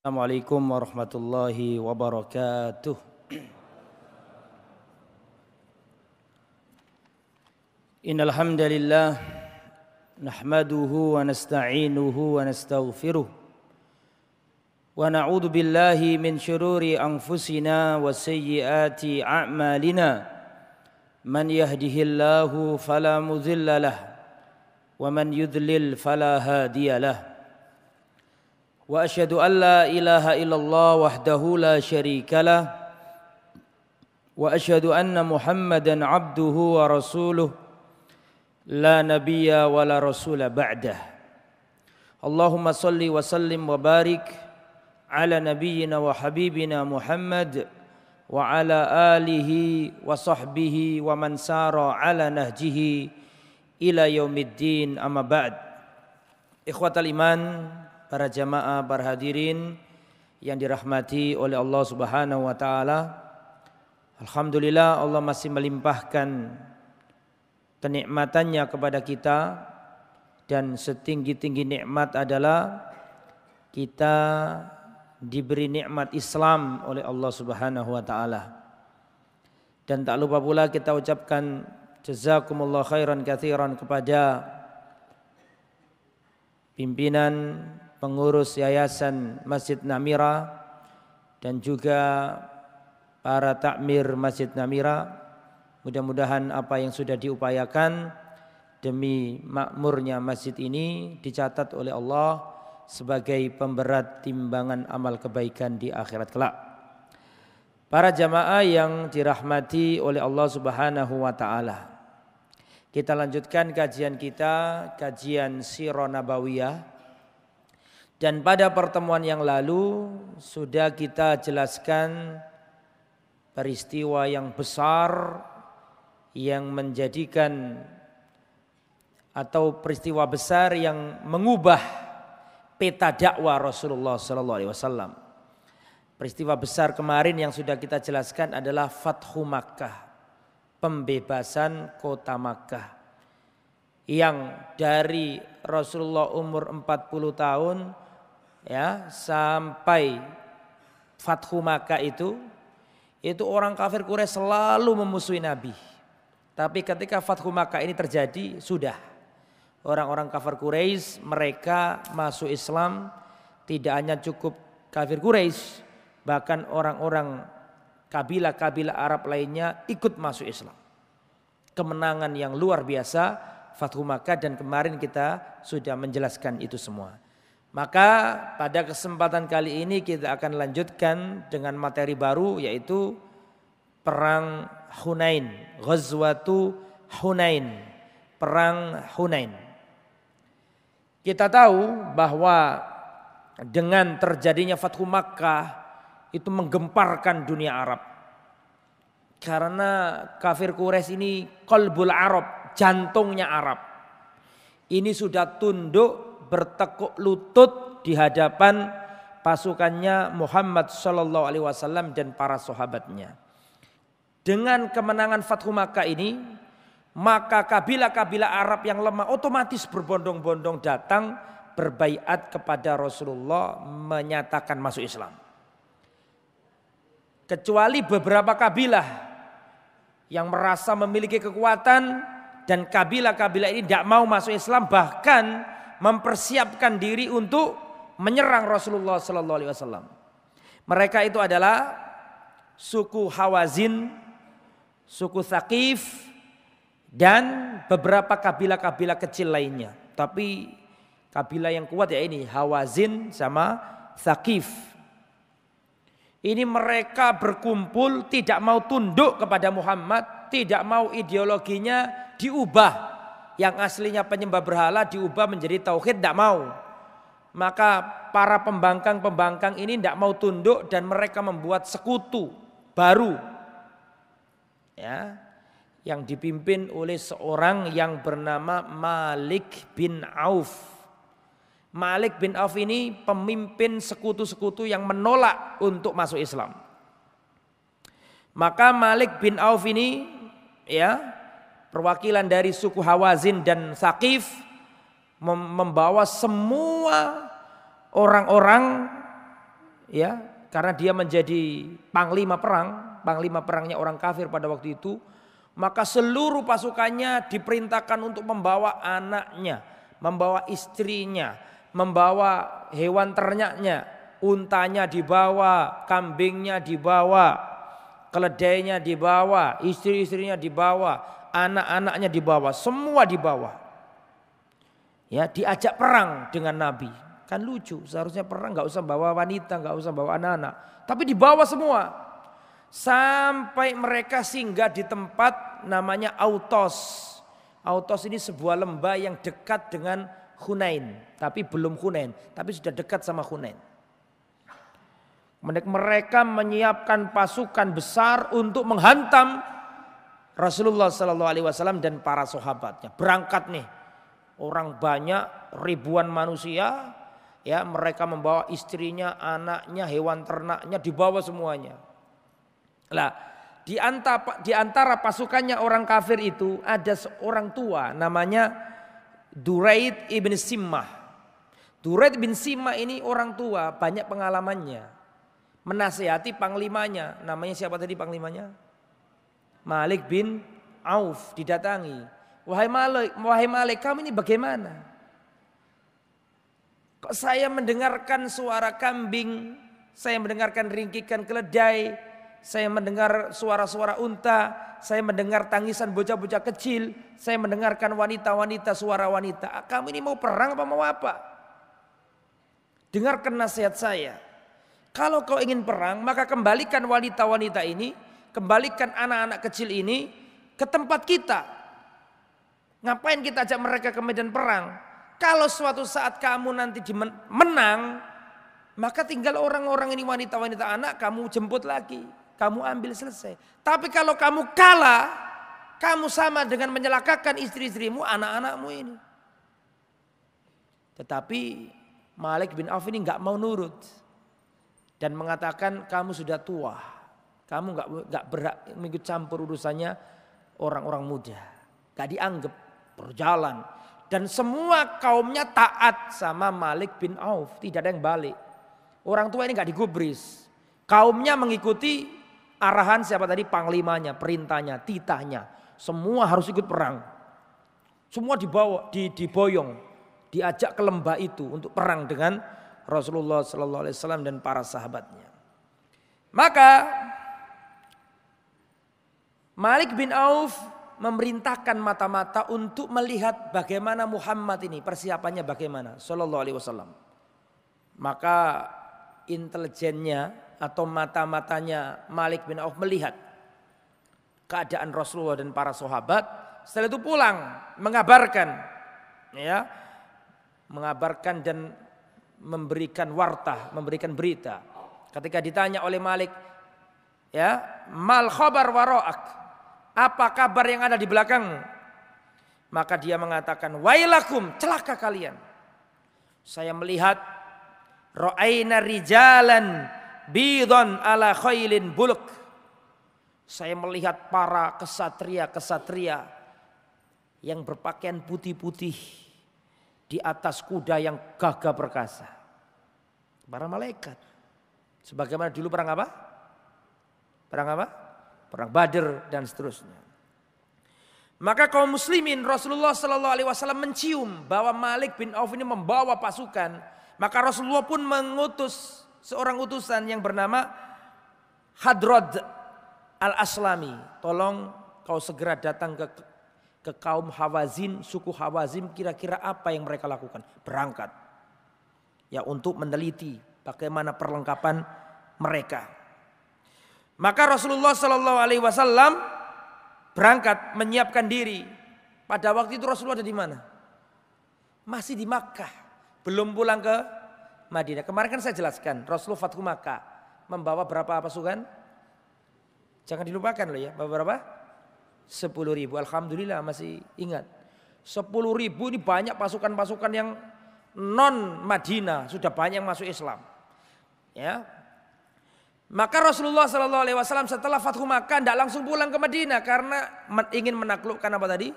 Assalamualaikum warahmatullahi wabarakatuh. Innal hamdalillah nahmaduhu wa nasta'inuhu wa nastaghfiruh wa na'udzu billahi min shururi anfusina wa sayyiati a'malina. Man yahdihillahu fala mudilla lahu wa man yudlil fala hadiya lahu. Wa asyhadu an la ilaha illallah wahdahu la syarika lah wa asyhadu anna Muhammadan abduhu wa rasuluh la nabiyya wa la rasula ba'dah. Allahumma salli wa sallim wa barik ala nabiyyina wa habibina Muhammad wa ala alihi wa sahbihi wa man sara ala nahjihi ila yaumiddin, amma ba'd. Ikhwatal iman, para jamaah, para hadirin yang dirahmati oleh Allah Subhanahu wa taala. Alhamdulillah, Allah masih melimpahkan kenikmatannya kepada kita, dan setinggi-tinggi nikmat adalah kita diberi nikmat Islam oleh Allah Subhanahu wa taala. Dan tak lupa pula kita ucapkan jazakumullah khairan katsiran kepada pimpinan pengurus Yayasan Masjid Namira dan juga para takmir Masjid Namira. Mudah-mudahan apa yang sudah diupayakan demi makmurnya masjid ini dicatat oleh Allah sebagai pemberat timbangan amal kebaikan di akhirat kelak. Para jamaah yang dirahmati oleh Allah Subhanahu wa taala, kita lanjutkan kajian kita, kajian Sirah Nabawiyah. Dan pada pertemuan yang lalu sudah kita jelaskan peristiwa yang besar yang menjadikan atau peristiwa besar yang mengubah peta dakwah Rasulullah SAW. Peristiwa besar kemarin yang sudah kita jelaskan adalah Fathu Makkah, pembebasan kota Makkah, yang dari Rasulullah umur 40 tahun ya sampai Fathu Makkah itu orang kafir Quraisy selalu memusuhi Nabi. Tapi ketika Fathu Makkah ini terjadi, sudah orang-orang kafir Quraisy mereka masuk Islam. Tidak hanya cukup kafir Quraisy, bahkan orang-orang kabilah-kabilah Arab lainnya ikut masuk Islam. Kemenangan yang luar biasa Fathu Makkah, dan kemarin kita sudah menjelaskan itu semua. Maka pada kesempatan kali ini kita akan lanjutkan dengan materi baru, yaitu Perang Hunain, Ghazwatu Hunain, Perang Hunain. Kita tahu bahwa dengan terjadinya Fathu Makkah itu menggemparkan dunia Arab. Karena kafir Quraisy ini qalbul Arab, jantungnya Arab. Ini sudah tunduk bertekuk lutut di hadapan pasukannya Muhammad sallallahu alaihi wasallam dan para sahabatnya. Dengan kemenangan Fathu Makkah ini, maka kabilah-kabilah Arab yang lemah otomatis berbondong-bondong datang berbaiat kepada Rasulullah, menyatakan masuk Islam. Kecuali beberapa kabilah yang merasa memiliki kekuatan, dan kabilah-kabilah ini tidak mau masuk Islam, bahkan mempersiapkan diri untuk menyerang Rasulullah sallallahu alaihi wasallam. Mereka itu adalah suku Hawazin, suku Thaqif, dan beberapa kabilah-kabilah kecil lainnya. Tapi kabilah yang kuat ya ini Hawazin sama Thaqif. Ini mereka berkumpul tidak mau tunduk kepada Muhammad, tidak mau ideologinya diubah. Yang aslinya penyembah berhala diubah menjadi tauhid, tidak mau. Maka para pembangkang-pembangkang ini tidak mau tunduk, dan mereka membuat sekutu baru, ya, yang dipimpin oleh seorang yang bernama Malik bin Auf. Malik bin Auf ini pemimpin sekutu-sekutu yang menolak untuk masuk Islam. Maka Malik bin Auf ini, ya, perwakilan dari suku Hawazin dan Thaqif, membawa semua orang-orang ya, karena dia menjadi panglima perangnya orang kafir pada waktu itu, maka seluruh pasukannya diperintahkan untuk membawa anaknya, membawa istrinya, membawa hewan ternaknya, untanya dibawa, kambingnya dibawa, keledainya dibawa, istri-istrinya dibawa, anak-anaknya dibawa, semua dibawa. Ya, diajak perang dengan Nabi. Kan lucu, seharusnya perang nggak usah bawa wanita, nggak usah bawa anak-anak, tapi dibawa semua. Sampai mereka singgah di tempat namanya Autos. Autos ini sebuah lembah yang dekat dengan Hunain, tapi belum Hunain, tapi sudah dekat sama Hunain. Mereka menyiapkan pasukan besar untuk menghantam Rasulullah SAW dan para sahabatnya. Berangkat nih, orang banyak, ribuan manusia, ya, mereka membawa istrinya, anaknya, hewan ternaknya, dibawa semuanya. Lah, di antara pasukannya orang kafir itu ada seorang tua namanya Duraid ibn Simmah. Duraid bin Simmah ini orang tua, banyak pengalamannya. Menasihati panglimanya, namanya siapa tadi panglimanya? Malik bin Auf. Didatangi, wahai Malik, kamu ini bagaimana? Kok saya mendengarkan suara kambing, saya mendengarkan ringkikan keledai, saya mendengar suara-suara unta, saya mendengar tangisan bocah-bocah kecil, saya mendengarkan wanita-wanita, suara wanita. Kamu ini mau perang apa mau apa? Dengarkan nasihat saya. Kalau kau ingin perang, maka kembalikan wanita-wanita ini, kembalikan anak-anak kecil ini ke tempat kita. Ngapain kita ajak mereka ke medan perang? Kalau suatu saat kamu nanti menang, maka tinggal orang-orang ini, wanita-wanita anak, kamu jemput lagi, kamu ambil, selesai. Tapi kalau kamu kalah, kamu sama dengan menyelakakan istri-istrimu, anak-anakmu ini. Tetapi Malik bin Auf ini nggak mau nurut dan mengatakan, kamu sudah tua, kamu nggak berhak mengikut campur urusannya orang-orang muda, nggak dianggap, berjalan. Dan semua kaumnya taat sama Malik bin Auf, tidak ada yang balik. Orang tua ini nggak digubris, kaumnya mengikuti arahan siapa tadi, panglimanya, perintahnya, titahnya. Semua harus ikut perang. Semua dibawa, diboyong, diajak ke lembah itu untuk perang dengan Rasulullah SAW dan para sahabatnya. Maka Malik bin Auf memerintahkan mata-mata untuk melihat bagaimana Muhammad ini, persiapannya bagaimana, Sallallahu Alaihi Wasallam. Maka intelijennya atau mata-matanya Malik bin Auf melihat keadaan Rasulullah dan para sahabat. Setelah itu pulang mengabarkan, ya, mengabarkan dan memberikan wartah, memberikan berita. Ketika ditanya oleh Malik, ya, mal khabar waraak, apa kabar yang ada di belakangmu? Maka dia mengatakan, wailakum, celaka kalian. Saya melihat ra'aina rijalan bidon ala khailin buluk. Saya melihat para kesatria-kesatria yang berpakaian putih-putih di atas kuda yang gagah perkasa. Para malaikat. Sebagaimana dulu perang apa? Perang apa? Perang Badr dan seterusnya. Maka kaum muslimin, Rasulullah SAW mencium bahwa Malik bin Auf ini membawa pasukan. Maka Rasulullah pun mengutus seorang utusan yang bernama Hadrad al-Aslami. Tolong kau segera datang ke kaum Hawazin, suku Hawazin, kira-kira apa yang mereka lakukan. Berangkat, ya, untuk meneliti bagaimana perlengkapan mereka. Maka Rasulullah SAW berangkat menyiapkan diri. Pada waktu itu Rasulullah ada di mana? Masih di Makkah, belum pulang ke Madinah. Kemarin kan saya jelaskan, Rasulullah Fathu Makkah membawa berapa pasukan? Jangan dilupakan loh ya, berapa? 10.000. Alhamdulillah masih ingat. 10.000 ini banyak pasukan-pasukan yang non Madinah, sudah banyak yang masuk Islam. Ya. Maka Rasulullah SAW setelah Fathu Makkah tidak langsung pulang ke Madinah karena ingin menaklukkan apa tadi?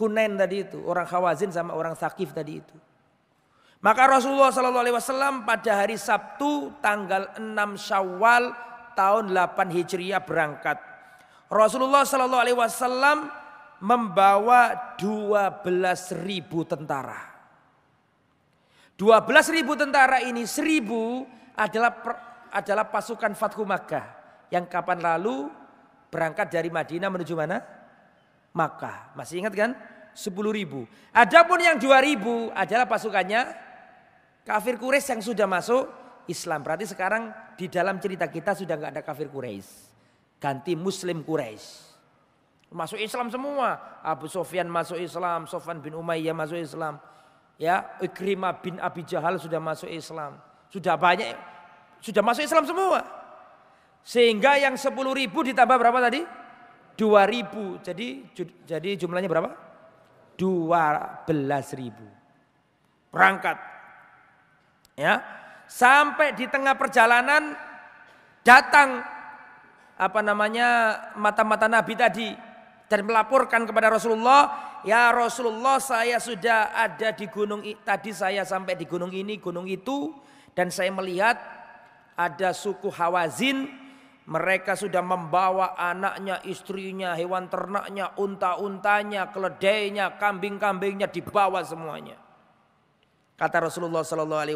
Hunain tadi itu, orang Hawazin sama orang Thaqif tadi itu. Maka Rasulullah SAW pada hari Sabtu tanggal 6 Syawal tahun 8 Hijriah berangkat. Rasulullah SAW membawa 12.000 tentara. 12.000 tentara ini 1.000 adalah pasukan Fathu Makkah yang kapan lalu berangkat dari Madinah menuju mana? Makkah. Masih ingat kan? 10.000. Adapun yang 2.000 adalah pasukannya kafir Quraisy yang sudah masuk Islam. Berarti sekarang di dalam cerita kita sudah nggak ada kafir Quraisy. Ganti Muslim Quraisy. Masuk Islam semua. Abu Sufyan masuk Islam, Sofwan bin Umayyah masuk Islam. Ya, Ikrimah bin Abi Jahal sudah masuk Islam. Sudah banyak, sudah masuk Islam semua. Sehingga yang 10.000 ditambah berapa tadi? 2.000. Jadi jumlahnya berapa? 12.000. Berangkat. Ya. Sampai di tengah perjalanan datang mata-mata Nabi tadi dan melaporkan kepada Rasulullah, ya Rasulullah, saya sudah ada di gunung tadi, saya sampai di gunung ini, gunung itu, dan saya melihat ada suku Hawazin, mereka sudah membawa anaknya, istrinya, hewan ternaknya, unta-untanya, keledainya, kambing-kambingnya dibawa semuanya. Kata Rasulullah SAW,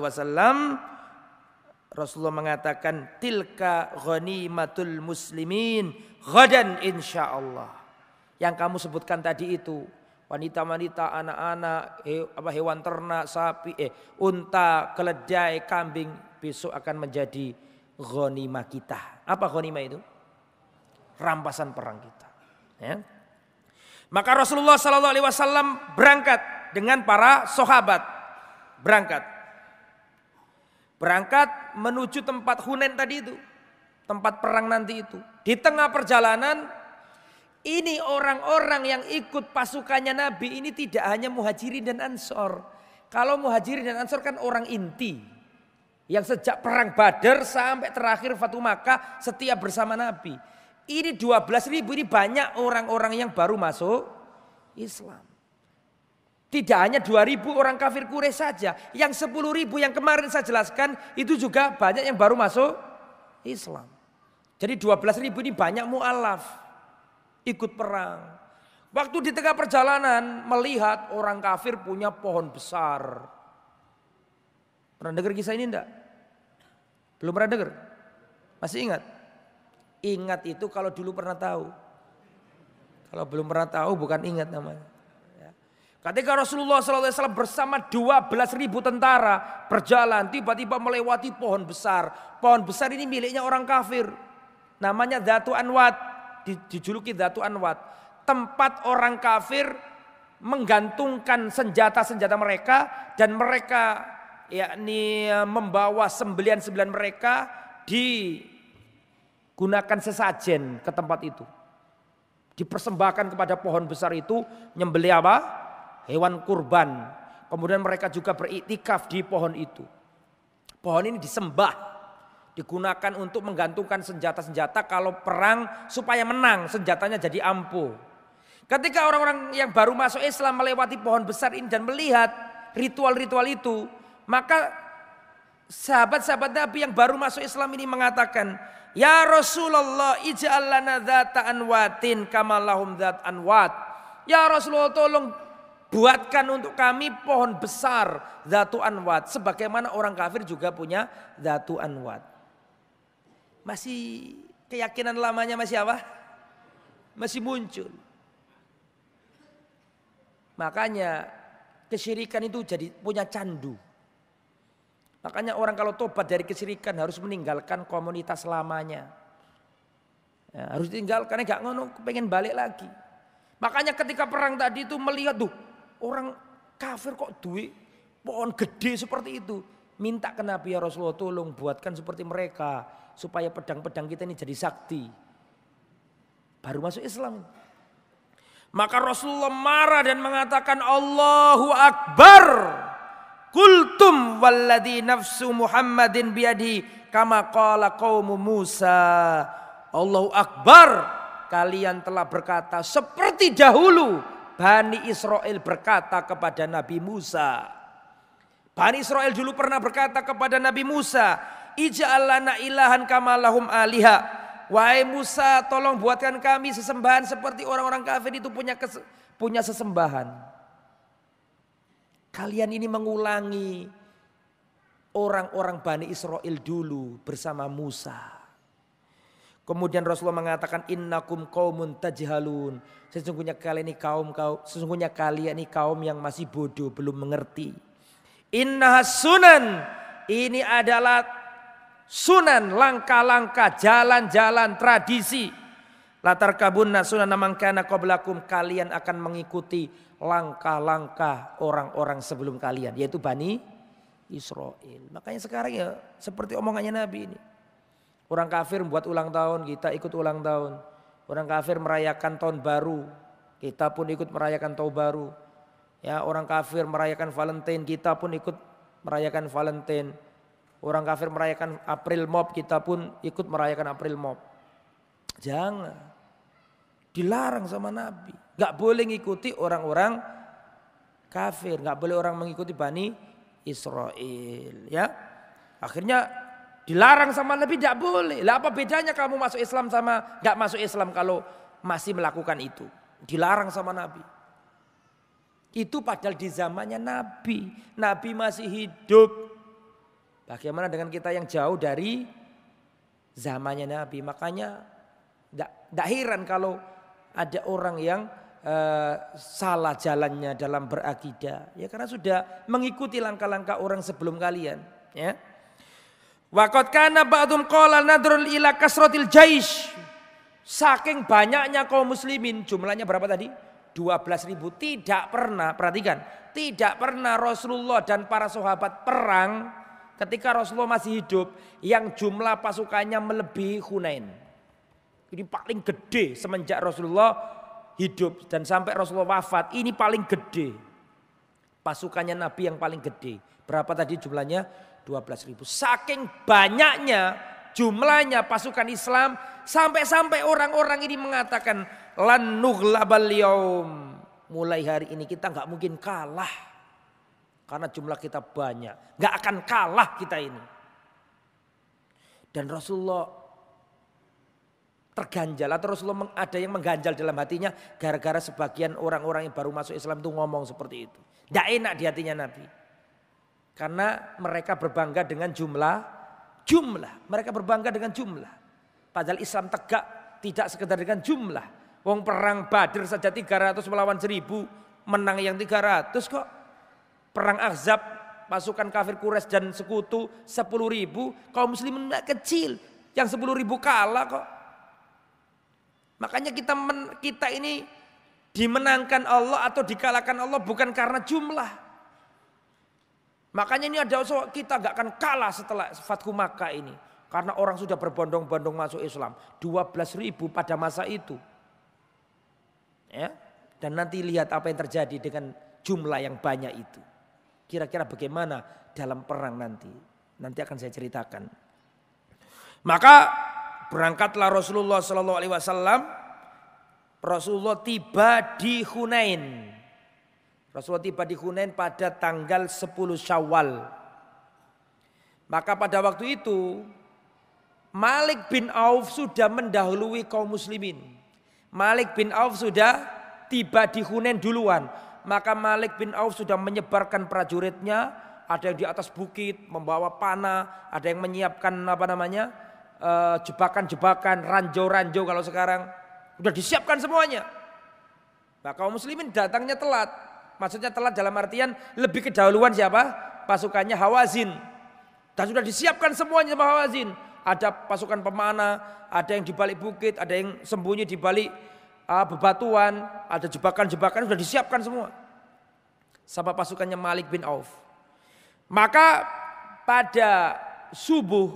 Rasulullah mengatakan, tilka ghanimatul muslimin ghadan insyaallah. Yang kamu sebutkan tadi itu, wanita-wanita, anak-anak, hewan ternak, sapi, unta, keledai, kambing, besok akan menjadi ghanimah kita. Apa ghanimah itu? Rampasan perang kita. Ya. Maka Rasulullah SAW berangkat dengan para sahabat. Berangkat menuju tempat Hunain tadi itu. Tempat perang nanti itu. Di tengah perjalanan, ini orang-orang yang ikut pasukannya Nabi ini tidak hanya Muhajirin dan Ansor. Kalau Muhajirin dan Ansor kan orang inti. Yang sejak perang Badar sampai terakhir Fathu Makkah setia bersama Nabi. Ini 12.000, ini banyak orang-orang yang baru masuk Islam. Tidak hanya 2.000 orang kafir Quraisy saja. Yang 10.000 yang kemarin saya jelaskan itu juga banyak yang baru masuk Islam. Jadi 12.000 ini banyak mu'alaf. Ikut perang. Waktu di tengah perjalanan melihat orang kafir punya pohon besar. Pernah dengar kisah ini enggak? Belum pernah dengar? Masih ingat? Ingat itu kalau dulu pernah tahu. Kalau belum pernah tahu bukan ingat namanya. Ketika Rasulullah SAW bersama 12.000 tentara berjalan, tiba-tiba melewati pohon besar. Pohon besar ini miliknya orang kafir. Namanya Dzatu Anwat, dijuluki Dzatu Anwat. Tempat orang kafir menggantungkan senjata-senjata mereka dan mereka yakni membawa sembelian-sembelian mereka digunakan sesajen ke tempat itu. Dipersembahkan kepada pohon besar itu, nyembelih apa? Hewan kurban. Kemudian mereka juga beriktikaf di pohon itu. Pohon ini disembah, digunakan untuk menggantungkan senjata-senjata kalau perang supaya menang, senjatanya jadi ampuh. Ketika orang-orang yang baru masuk Islam melewati pohon besar ini dan melihat ritual-ritual itu, maka sahabat-sahabat Nabi yang baru masuk Islam ini mengatakan, ya Rasulullah, ij'al lana dzata anwatin kama lahum dzat anwat. Ya Rasulullah, tolong buatkan untuk kami pohon besar Dzatu Anwat. Sebagaimana orang kafir juga punya Dzatu Anwat. Masih keyakinan lamanya masih apa? Masih muncul. Makanya kesyirikan itu jadi punya candu. Makanya orang kalau tobat dari kesyirikan harus meninggalkan komunitas lamanya. Ya, harus ditinggalkan, gak ngono pengen balik lagi. Makanya ketika perang tadi itu melihat tuh orang kafir kok duit pohon gede seperti itu. Minta ke Nabi, ya Rasulullah tolong buatkan seperti mereka. Supaya pedang-pedang kita ini jadi sakti. Baru masuk Islam. Maka Rasulullah marah dan mengatakan, Allahu Akbar. Kultum walladhi nafsu Muhammadin biyadi kama qala qaumu Musa. Allahu Akbar. Kalian telah berkata seperti dahulu Bani Israel berkata kepada Nabi Musa. Bani Israel dulu pernah berkata kepada Nabi Musa, ij'al lana ilahan kama lahum aliha. Wahai Musa, tolong buatkan kami sesembahan seperti orang-orang kafir itu punya sesembahan. Kalian ini mengulangi orang-orang Bani Israel dulu bersama Musa. Kemudian Rasulullah mengatakan innakum qaumun tajhalun. Sesungguhnya kalian ini kaum yang masih bodoh, belum mengerti. Innahas sunan, ini adalah sunan, langkah-langkah, jalan-jalan, tradisi. Latar kabunna sunan man kana qablakum, kalian akan mengikuti langkah-langkah orang-orang sebelum kalian, yaitu Bani Israel. Makanya sekarang ya seperti omongannya Nabi ini. Orang kafir buat ulang tahun, kita ikut ulang tahun. Orang kafir merayakan tahun baru, kita pun ikut merayakan tahun baru. Ya, orang kafir merayakan Valentine, kita pun ikut merayakan Valentine. Orang kafir merayakan April Mop, kita pun ikut merayakan April Mop. Jangan. Dilarang sama Nabi. Gak boleh ngikuti orang-orang kafir, gak boleh orang mengikuti Bani Israel. Ya, akhirnya dilarang sama Nabi, tidak boleh. Lah apa bedanya kamu masuk Islam sama gak masuk Islam kalau masih melakukan itu? Dilarang sama Nabi. Itu padahal di zamannya Nabi. Nabi masih hidup. Bagaimana dengan kita yang jauh dari zamannya Nabi? Makanya tidak heran kalau ada orang yang salah jalannya dalam berakidah. Ya karena sudah mengikuti langkah-langkah orang sebelum kalian. Ya. Waqad kana ba'dhum qala nadrul ila kasratil jaish. Saking banyaknya kaum muslimin, jumlahnya berapa tadi? 12.000. Tidak pernah, perhatikan, tidak pernah Rasulullah dan para sahabat perang ketika Rasulullah masih hidup yang jumlah pasukannya melebihi Hunain. Ini paling gede semenjak Rasulullah hidup dan sampai Rasulullah wafat, ini paling gede. Pasukannya Nabi yang paling gede. Berapa tadi jumlahnya? 12.000. Saking banyaknya jumlahnya pasukan Islam sampai orang-orang ini mengatakan lan nughlabal yaum, mulai hari ini kita nggak mungkin kalah karena jumlah kita banyak, nggak akan kalah kita ini. Dan Rasulullah terganjal atau Rasulullah ada yang mengganjal dalam hatinya gara-gara sebagian orang-orang yang baru masuk Islam itu ngomong seperti itu. Nggak enak di hatinya Nabi karena mereka berbangga dengan jumlah, mereka berbangga dengan jumlah. Padahal Islam tegak tidak sekedar dengan jumlah. Wong perang Badr saja 300 melawan 1000, menang yang 300 kok. Perang Ahzab pasukan kafir Quraisy dan sekutu 10.000, kaum muslimin kecil yang 10.000 kalah kok. Makanya kita ini dimenangkan Allah atau dikalahkan Allah bukan karena jumlah. Makanya ini ada kita gak akan kalah setelah Fathu Makkah ini. Karena orang sudah berbondong-bondong masuk Islam. 12.000 pada masa itu. Ya, dan nanti lihat apa yang terjadi dengan jumlah yang banyak itu. Kira-kira bagaimana dalam perang nanti. Nanti akan saya ceritakan. Maka berangkatlah Rasulullah SAW. Rasulullah tiba di Hunain. Rasulullah tiba di Hunain pada tanggal 10 Syawal. Maka pada waktu itu Malik bin Auf sudah mendahului kaum muslimin. Malik bin Auf sudah tiba di Hunain duluan. Maka Malik bin Auf sudah menyebarkan prajuritnya. Ada yang di atas bukit membawa panah. Ada yang menyiapkan jebakan-jebakan, ranjau-ranjau kalau sekarang. Sudah disiapkan semuanya. Nah kaum muslimin datangnya telat. Maksudnya telat dalam artian lebih kedahuluan siapa? Pasukannya Hawazin. Dan sudah disiapkan semuanya sama Hawazin. Ada pasukan pemanah, ada yang di balik bukit, ada yang sembunyi di balik bebatuan, ada jebakan-jebakan sudah disiapkan semua. Sama pasukannya Malik bin Auf. Maka pada subuh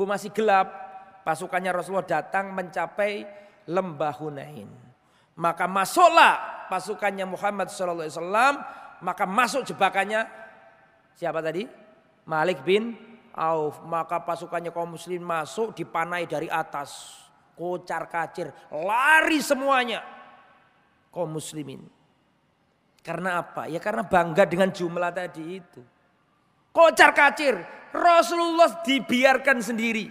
masih gelap, pasukannya Rasulullah datang mencapai lembah Hunain. Maka masuklah pasukannya Muhammad SAW, maka masuk jebakannya siapa tadi? Malik bin Auf. Maka pasukannya kaum muslim masuk dipanai dari atas, kocar kacir, lari semuanya kaum muslimin. Karena apa? Ya karena bangga dengan jumlah tadi itu. Kocar-kacir. Rasulullah dibiarkan sendiri.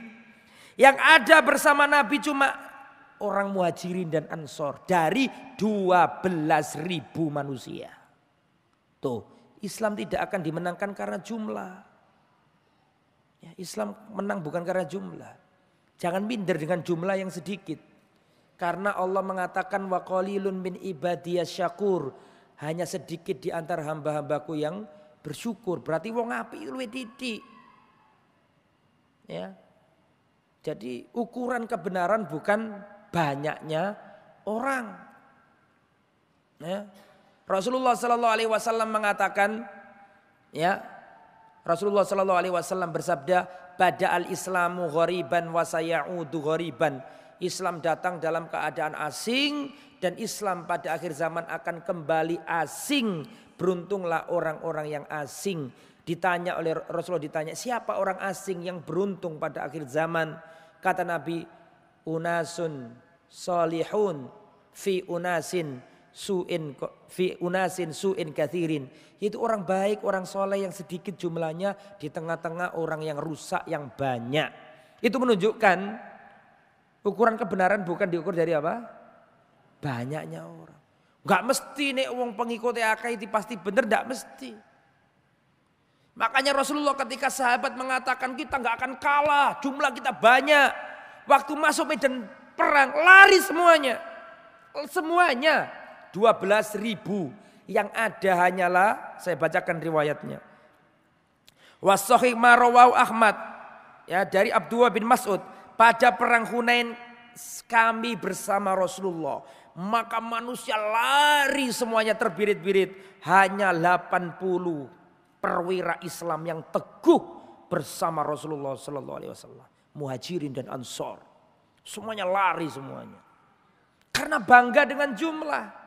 Yang ada bersama Nabi cuma orang Muhajirin dan Ansor dari 12.000 manusia. Tuh, Islam tidak akan dimenangkan karena jumlah. Ya, Islam menang bukan karena jumlah. Jangan minder dengan jumlah yang sedikit. Karena Allah mengatakan wa qalilun min ibadiyas syakur. Hanya sedikit di antara hamba-hambaku yang bersyukur. Berarti wong apik luwih titik. Ya. Jadi ukuran kebenaran bukan banyaknya orang. Ya. Rasulullah Sallallahu Alaihi Wasallam mengatakan, ya, Rasulullah Sallallahu Alaihi Wasallam bersabda, "Bada al-Islamu ghariban wa sayaudu ghariban." Islam datang dalam keadaan asing dan Islam pada akhir zaman akan kembali asing. Beruntunglah orang-orang yang asing. Ditanya oleh Rasulullah, ditanya siapa orang asing yang beruntung pada akhir zaman? Kata Nabi, unasun solihun fi unasin su'in kathirin. Itu orang baik, orang soleh yang sedikit jumlahnya di tengah-tengah orang yang rusak yang banyak. Itu menunjukkan ukuran kebenaran bukan diukur dari apa? Banyaknya orang. Enggak mesti nek wong pengikut akeh itu pasti benar, enggak mesti. Makanya Rasulullah ketika sahabat mengatakan kita enggak akan kalah, jumlah kita banyak. Waktu masuk medan perang lari semuanya. Semuanya 12.000. Yang ada hanyalah, saya bacakan riwayatnya. Wasahih marawau Ahmad, ya, dari Abdullah bin Mas'ud. Pada perang Hunain kami bersama Rasulullah. Maka manusia lari semuanya terbirit-birit. Hanya 80 perwira Islam yang teguh bersama Rasulullah Sallallahu Alaihi Wasallam. Muhajirin dan Ansor. Semuanya lari semuanya. Karena bangga dengan jumlah.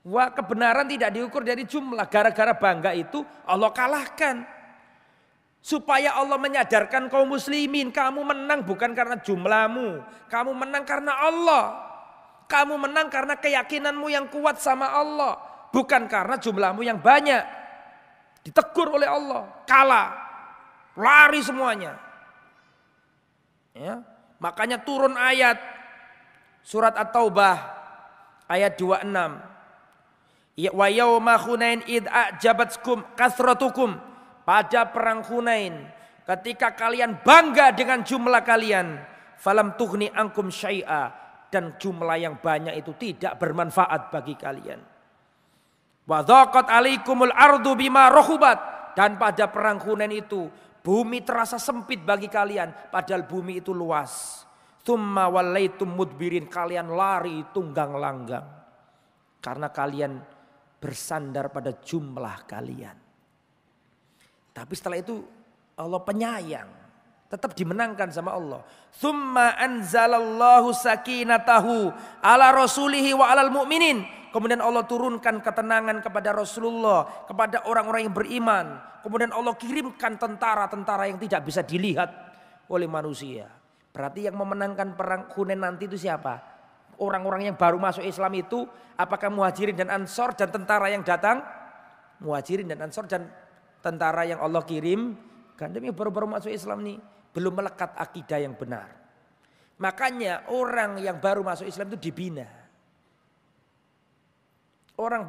Wah, kebenaran tidak diukur dari jumlah. Gara-gara bangga itu Allah kalahkan. Supaya Allah menyadarkan kaum muslimin, kamu menang bukan karena jumlahmu, kamu menang karena Allah. Kamu menang karena keyakinanmu yang kuat sama Allah, bukan karena jumlahmu yang banyak. Ditegur oleh Allah, kalah, lari semuanya. Ya, makanya turun ayat surat At-Taubah ayat 26. Wa yauma Hunain id a'jabatkum kasratukum. Pada perang Hunain, ketika kalian bangga dengan jumlah kalian, falam tughni angkum syai'a, dan jumlah yang banyak itu tidak bermanfaat bagi kalian. Wa dhaqat alaikumul ardu bima rahubat, dan pada perang Hunain itu bumi terasa sempit bagi kalian, padahal bumi itu luas. Tsumma wallaitum mudbirin, kalian lari tunggang langgang karena kalian bersandar pada jumlah kalian. Tapi setelah itu Allah penyayang, tetap dimenangkan sama Allah. Tsumma anzalallahu sakinatahu ala rasulihi wa alal mu'minin. Kemudian Allah turunkan ketenangan kepada Rasulullah, kepada orang-orang yang beriman. Kemudian Allah kirimkan tentara-tentara yang tidak bisa dilihat oleh manusia. Berarti yang memenangkan perang Hunain nanti itu siapa? Orang-orang yang baru masuk Islam itu, apakah Muhajirin dan Ansor dan tentara yang datang? Muhajirin dan Ansor dan tentara yang Allah kirim, kan demi baru-baru masuk Islam nih, belum melekat akidah yang benar. Makanya orang yang baru masuk Islam itu dibina. Orang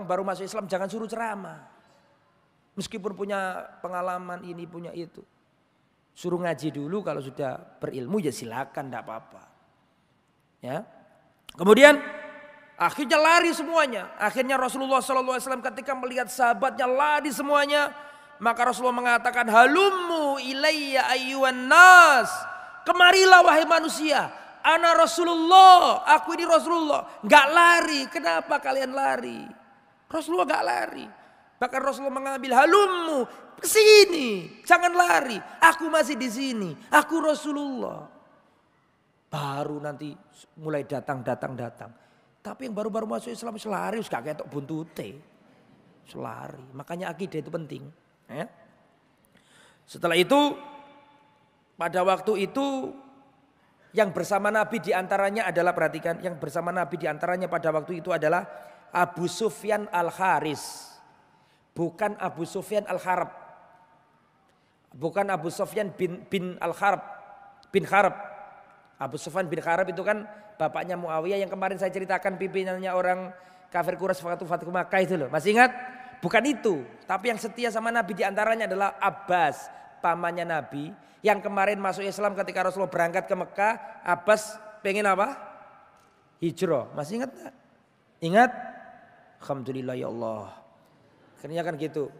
baru masuk Islam jangan suruh ceramah. Meskipun punya pengalaman ini, punya itu. Suruh ngaji dulu, kalau sudah berilmu ya silakan, enggak apa-apa. Ya. Kemudian akhirnya lari semuanya. Akhirnya Rasulullah SAW ketika melihat sahabatnya lari semuanya, maka Rasulullah mengatakan, halummu ilayya ayyuhan nas. Kemarilah wahai manusia. Ana Rasulullah, aku ini Rasulullah. Enggak lari. Kenapa kalian lari? Rasulullah enggak lari. Bahkan Rasulullah mengambil, halummu ke sini. Jangan lari. Aku masih di sini. Aku Rasulullah. Baru nanti mulai datang. Tapi yang baru-baru masuk Islam selari, gak ketok buntute. Selari. Makanya akidah itu penting. Ya. Setelah itu, pada waktu itu yang bersama Nabi diantaranya adalah, perhatikan, yang bersama Nabi diantaranya pada waktu itu adalah Abu Sufyan al-Haris. Bukan Abu Sufyan al-Harb. Bukan Abu Sufyan bin Al-Harb bin Harb. Abu Sufyan bin Harb itu kan bapaknya Muawiyah yang kemarin saya ceritakan pimpinannya orang kafir Quraisy waktu Fathu Makkah itu loh. Masih ingat? Bukan itu. Tapi yang setia sama Nabi diantaranya adalah Abbas, pamannya Nabi. Yang kemarin masuk Islam ketika Rasulullah berangkat ke Mekah. Abbas pengen apa? Hijrah. Masih ingat gak? Ingat? Alhamdulillah ya Allah. Akhirnya kan gitu.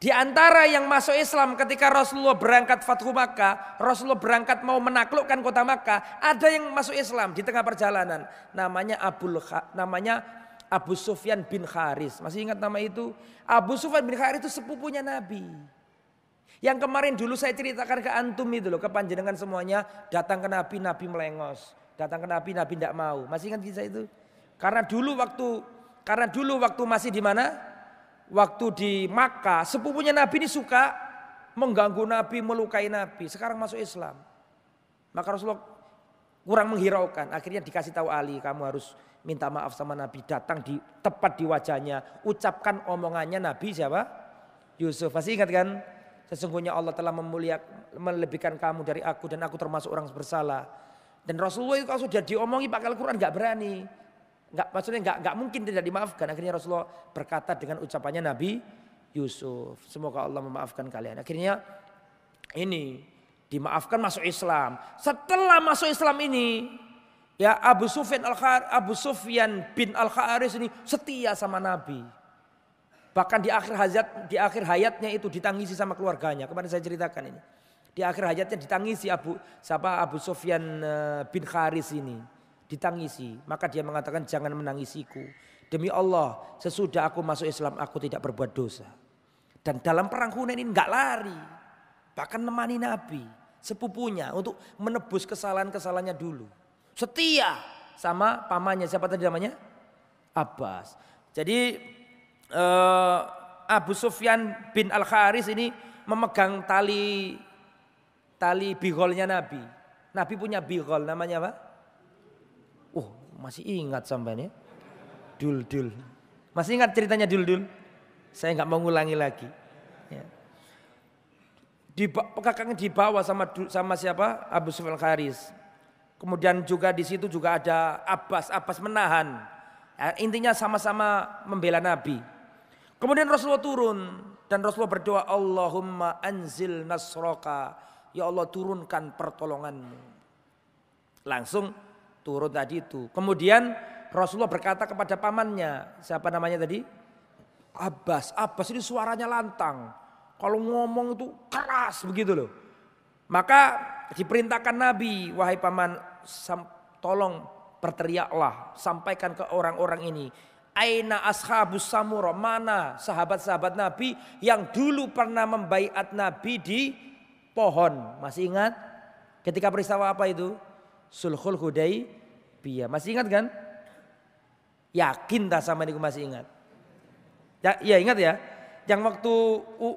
Di antara yang masuk Islam ketika Rasulullah berangkat Fathu Makkah, Rasulullah berangkat mau menaklukkan kota Makkah, ada yang masuk Islam di tengah perjalanan. Namanya Abu Sufyan bin Haris. Masih ingat nama itu? Abu Sufyan bin Haris itu sepupunya Nabi. Yang kemarin dulu saya ceritakan ke antum itu loh, ke panjenengan semuanya, datang ke Nabi, Nabi melengos. Datang ke Nabi, Nabi tidak mau. Masih ingat kisah itu? Karena dulu waktu masih di mana? Waktu di Makkah, sepupunya Nabi ini suka mengganggu Nabi, melukai Nabi. Sekarang masuk Islam. Maka Rasulullah kurang menghiraukan. Akhirnya dikasih tahu Ali, kamu harus minta maaf sama Nabi. Datang tepat di wajahnya. Ucapkan omongannya Nabi siapa? Yusuf. Masih ingat kan? Sesungguhnya Allah telah melebihkan kamu dari aku dan aku termasuk orang bersalah. Dan Rasulullah itu kalau sudah diomongi pakai Al-Quran gak berani. Maksudnya mungkin tidak dimaafkan. Akhirnya Rasulullah berkata dengan ucapannya Nabi Yusuf, semoga Allah memaafkan kalian. Akhirnya ini dimaafkan, masuk Islam. Setelah masuk Islam ini, ya Abu Sufyan bin Al-Haris ini setia sama Nabi. Bahkan di akhir hayatnya itu ditangisi sama keluarganya. Kemarin saya ceritakan ini. Di akhir hayatnya ditangisi Abu Sufyan bin Haris ini. Ditangisi, maka dia mengatakan jangan menangisiku. Demi Allah, sesudah aku masuk Islam aku tidak berbuat dosa. Dan dalam perang Hunain ini enggak lari. Bahkan nemani Nabi, sepupunya untuk menebus kesalahan-kesalahannya dulu. Setia sama pamannya, siapa tadi namanya? Abbas. Jadi Abu Sufyan bin Al-Haris ini memegang tali bigolnya Nabi. Nabi punya bigol namanya apa? Masih ingat sampai ya? Dul. Masih ingat ceritanya Dul? Saya nggak mau ngulangi lagi. Ya. Kakaknya dibawa sama siapa? Abu Sufyan Al-Haris. Kemudian juga di situ juga ada Abbas menahan. Ya, intinya sama-sama membela Nabi. Kemudian Rasulullah turun dan Rasulullah berdoa, Allahumma anzil nasroka. Ya Allah turunkan pertolonganmu. Langsung turun tadi itu. Kemudian Rasulullah berkata kepada pamannya, siapa namanya tadi? Abbas ini suaranya lantang. Kalau ngomong itu keras begitu loh. Maka diperintahkan Nabi, wahai paman, tolong berteriaklah, sampaikan ke orang-orang ini. Aina ashabus samura, mana sahabat-sahabat Nabi yang dulu pernah membaiat Nabi di pohon. Masih ingat? Ketika peristiwa apa itu? Sulhul Hudaybiyah. Masih ingat kan? Yakin tak sama ini masih ingat? Ya ingat ya. Yang waktu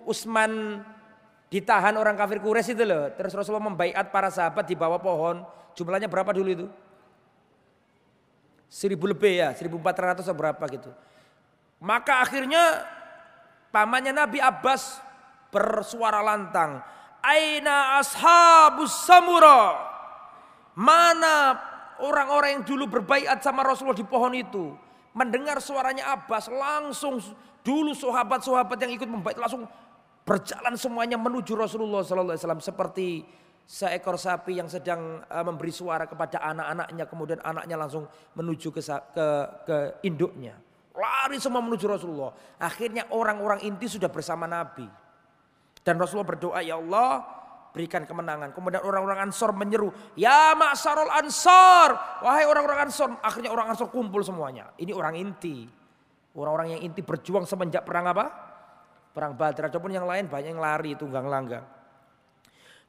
Utsman ditahan orang kafir Quraisy itu loh. Terus Rasulullah membaiat para sahabat di bawah pohon. Jumlahnya berapa dulu itu? 1000 lebih ya. 1400 atau berapa gitu. Maka akhirnya pamannya Nabi Abbas bersuara lantang. Aina ashabus samura. Mana orang-orang yang dulu berbaiat sama Rasulullah di pohon itu. Mendengar suaranya Abbas langsung dulu sahabat-sahabat yang ikut membaiat langsung berjalan semuanya menuju Rasulullah SAW. Seperti seekor sapi yang sedang memberi suara kepada anak-anaknya. Kemudian anaknya langsung menuju ke induknya. Lari semua menuju Rasulullah. Akhirnya orang-orang inti sudah bersama Nabi. Dan Rasulullah berdoa, ya Allah berikan kemenangan. Kemudian orang-orang Ansor menyeru, ya ma'syarul Ansor, wahai orang-orang Ansor. Akhirnya orang Ansor kumpul semuanya. Ini orang inti. Orang-orang yang inti berjuang semenjak perang apa? Perang Badar. Adapun yang lain banyak yang lari tunggang langgang.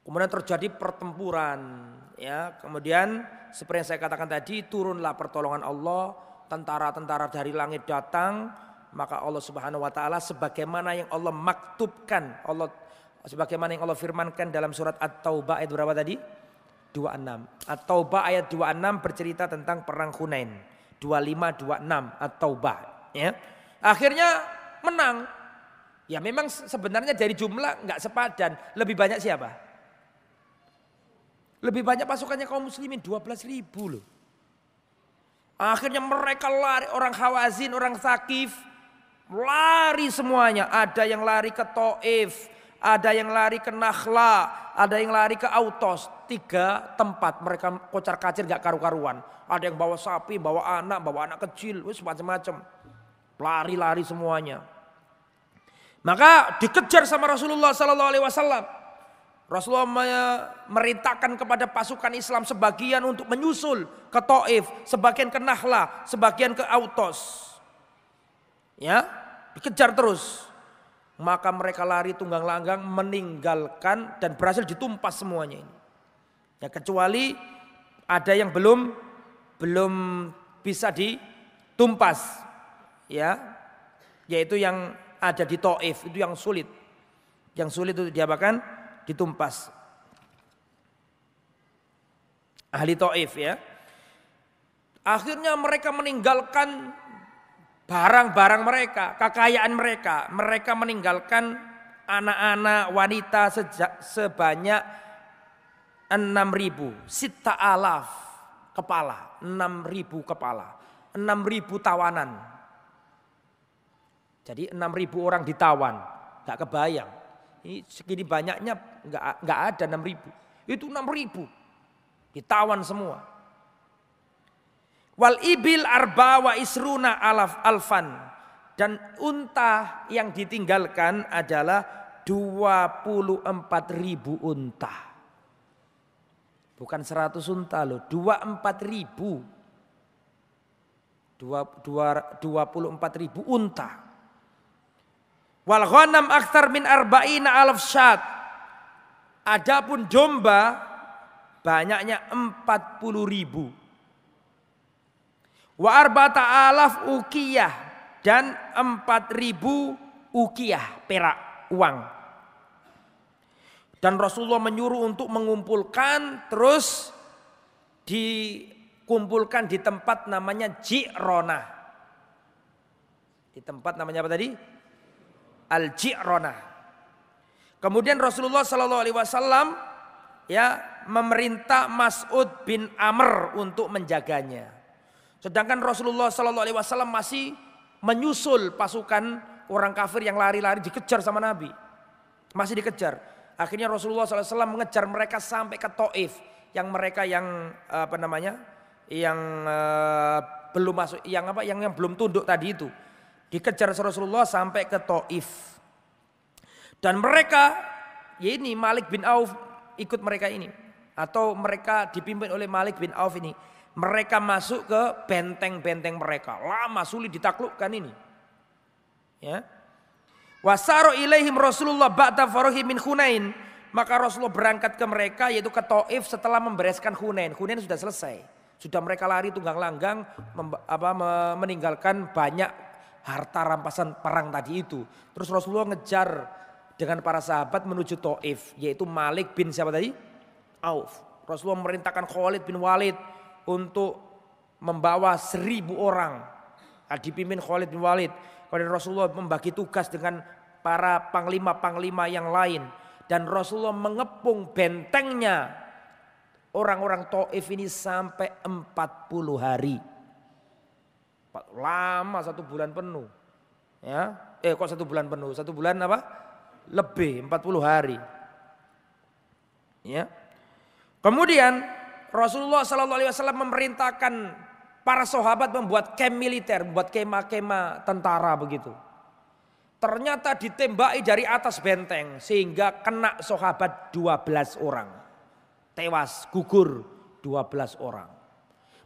Kemudian terjadi pertempuran. Ya, kemudian seperti yang saya katakan tadi, turunlah pertolongan Allah. Tentara-tentara dari langit datang. Maka Allah Subhanahu Wa Taala sebagaimana yang Allah maktubkan, sebagaimana yang Allah firmankan dalam surat At-Taubah ayat berapa tadi? 26. At-Taubah ayat 26 bercerita tentang perang Hunain. 25, 26 At-Taubah. Ya. Akhirnya menang. Ya memang sebenarnya dari jumlah nggak sepadan. Lebih banyak siapa? Lebih banyak pasukannya kaum muslimin 12.000 loh. Akhirnya mereka lari, orang Hawazin, orang Thaqif lari semuanya. Ada yang lari ke Taif, ada yang lari ke Nakhla, ada yang lari ke Autos. 3 tempat mereka kocar kacir gak karu-karuan. Ada yang bawa sapi, bawa anak kecil, macam-macam. Lari-lari semuanya. Maka dikejar sama Rasulullah Sallallahu Alaihi Wasallam. Rasulullah merintahkan kepada pasukan Islam sebagian untuk menyusul ke Taif, sebagian ke Nakhla, sebagian ke Autos. Ya, dikejar terus. Maka mereka lari tunggang langgang meninggalkan dan berhasil ditumpas semuanya ini. Ya, kecuali ada yang belum bisa ditumpas. Ya, yaitu yang ada di Taif, itu yang sulit. Yang sulit itu diapakan? Ditumpas. Ahli Taif ya. Akhirnya mereka meninggalkan barang-barang mereka, kekayaan mereka. Mereka meninggalkan anak-anak wanita sebanyak 6.000, 6.000 kepala, 6.000 kepala, 6.000 tawanan. Jadi 6.000 orang ditawan, gak kebayang. Ini segini banyaknya gak ada 6.000. Itu 6.000 ditawan semua. Wal ibil arba wa isruna alfan. Dan unta yang ditinggalkan adalah 24.000 unta. Bukan 100 unta loh, 24.000 unta. Wal ghanam aktsar min arba'ina alaf syat. Adapun domba banyaknya 40.000. Wa arba'ata alaf uqiyah dan 4.000 uqiyah perak uang. Dan Rasulullah menyuruh untuk mengumpulkan, terus dikumpulkan di tempat namanya Ji'ronah. Di tempat namanya apa tadi? Al-Ji'ronah. Kemudian Rasulullah Sallallahu Alaihi Wasallam ya memerintah Mas'ud bin Amr untuk menjaganya. Sedangkan Rasulullah Sallallahu Alaihi Wasallam masih menyusul pasukan orang kafir yang lari-lari dikejar sama Nabi, masih dikejar. Akhirnya Rasulullah Sallallahu Alaihi Wasallam mengejar mereka sampai ke Taif, yang mereka yang belum masuk, yang belum tunduk tadi itu. Dikejar Rasulullah sampai ke Taif. Dan mereka, ya ini Malik bin Auf ikut mereka ini. Atau mereka dipimpin oleh Malik bin Auf ini. Mereka masuk ke benteng-benteng mereka. Lama sulit ditaklukkan ini. Ya. Wasaro ilaihim Rasulullah ba'da farohi min Hunain. Maka Rasulullah berangkat ke mereka yaitu ke Taif setelah membereskan Hunain. Hunain sudah selesai. Sudah mereka lari tunggang langgang meninggalkan banyak harta rampasan perang tadi itu. Terus Rasulullah ngejar dengan para sahabat menuju Taif, yaitu Malik bin siapa tadi? Auf. Rasulullah memerintahkan Khalid bin Walid untuk membawa 1.000 orang. Dipimpin Khalid bin Walid. Kemudian Rasulullah membagi tugas dengan para panglima-panglima yang lain. Dan Rasulullah mengepung bentengnya orang-orang Taif ini sampai 40 hari. Lama 1 bulan penuh. Ya, kok 1 bulan penuh? 1 bulan apa? Lebih 40 hari. Ya. Kemudian Rasulullah Sallallahu Alaihi Wasallam memerintahkan para sahabat membuat camp militer, membuat kemah-kemah tentara begitu. Ternyata ditembaki dari atas benteng sehingga kena sahabat 12 orang. Tewas, gugur 12 orang.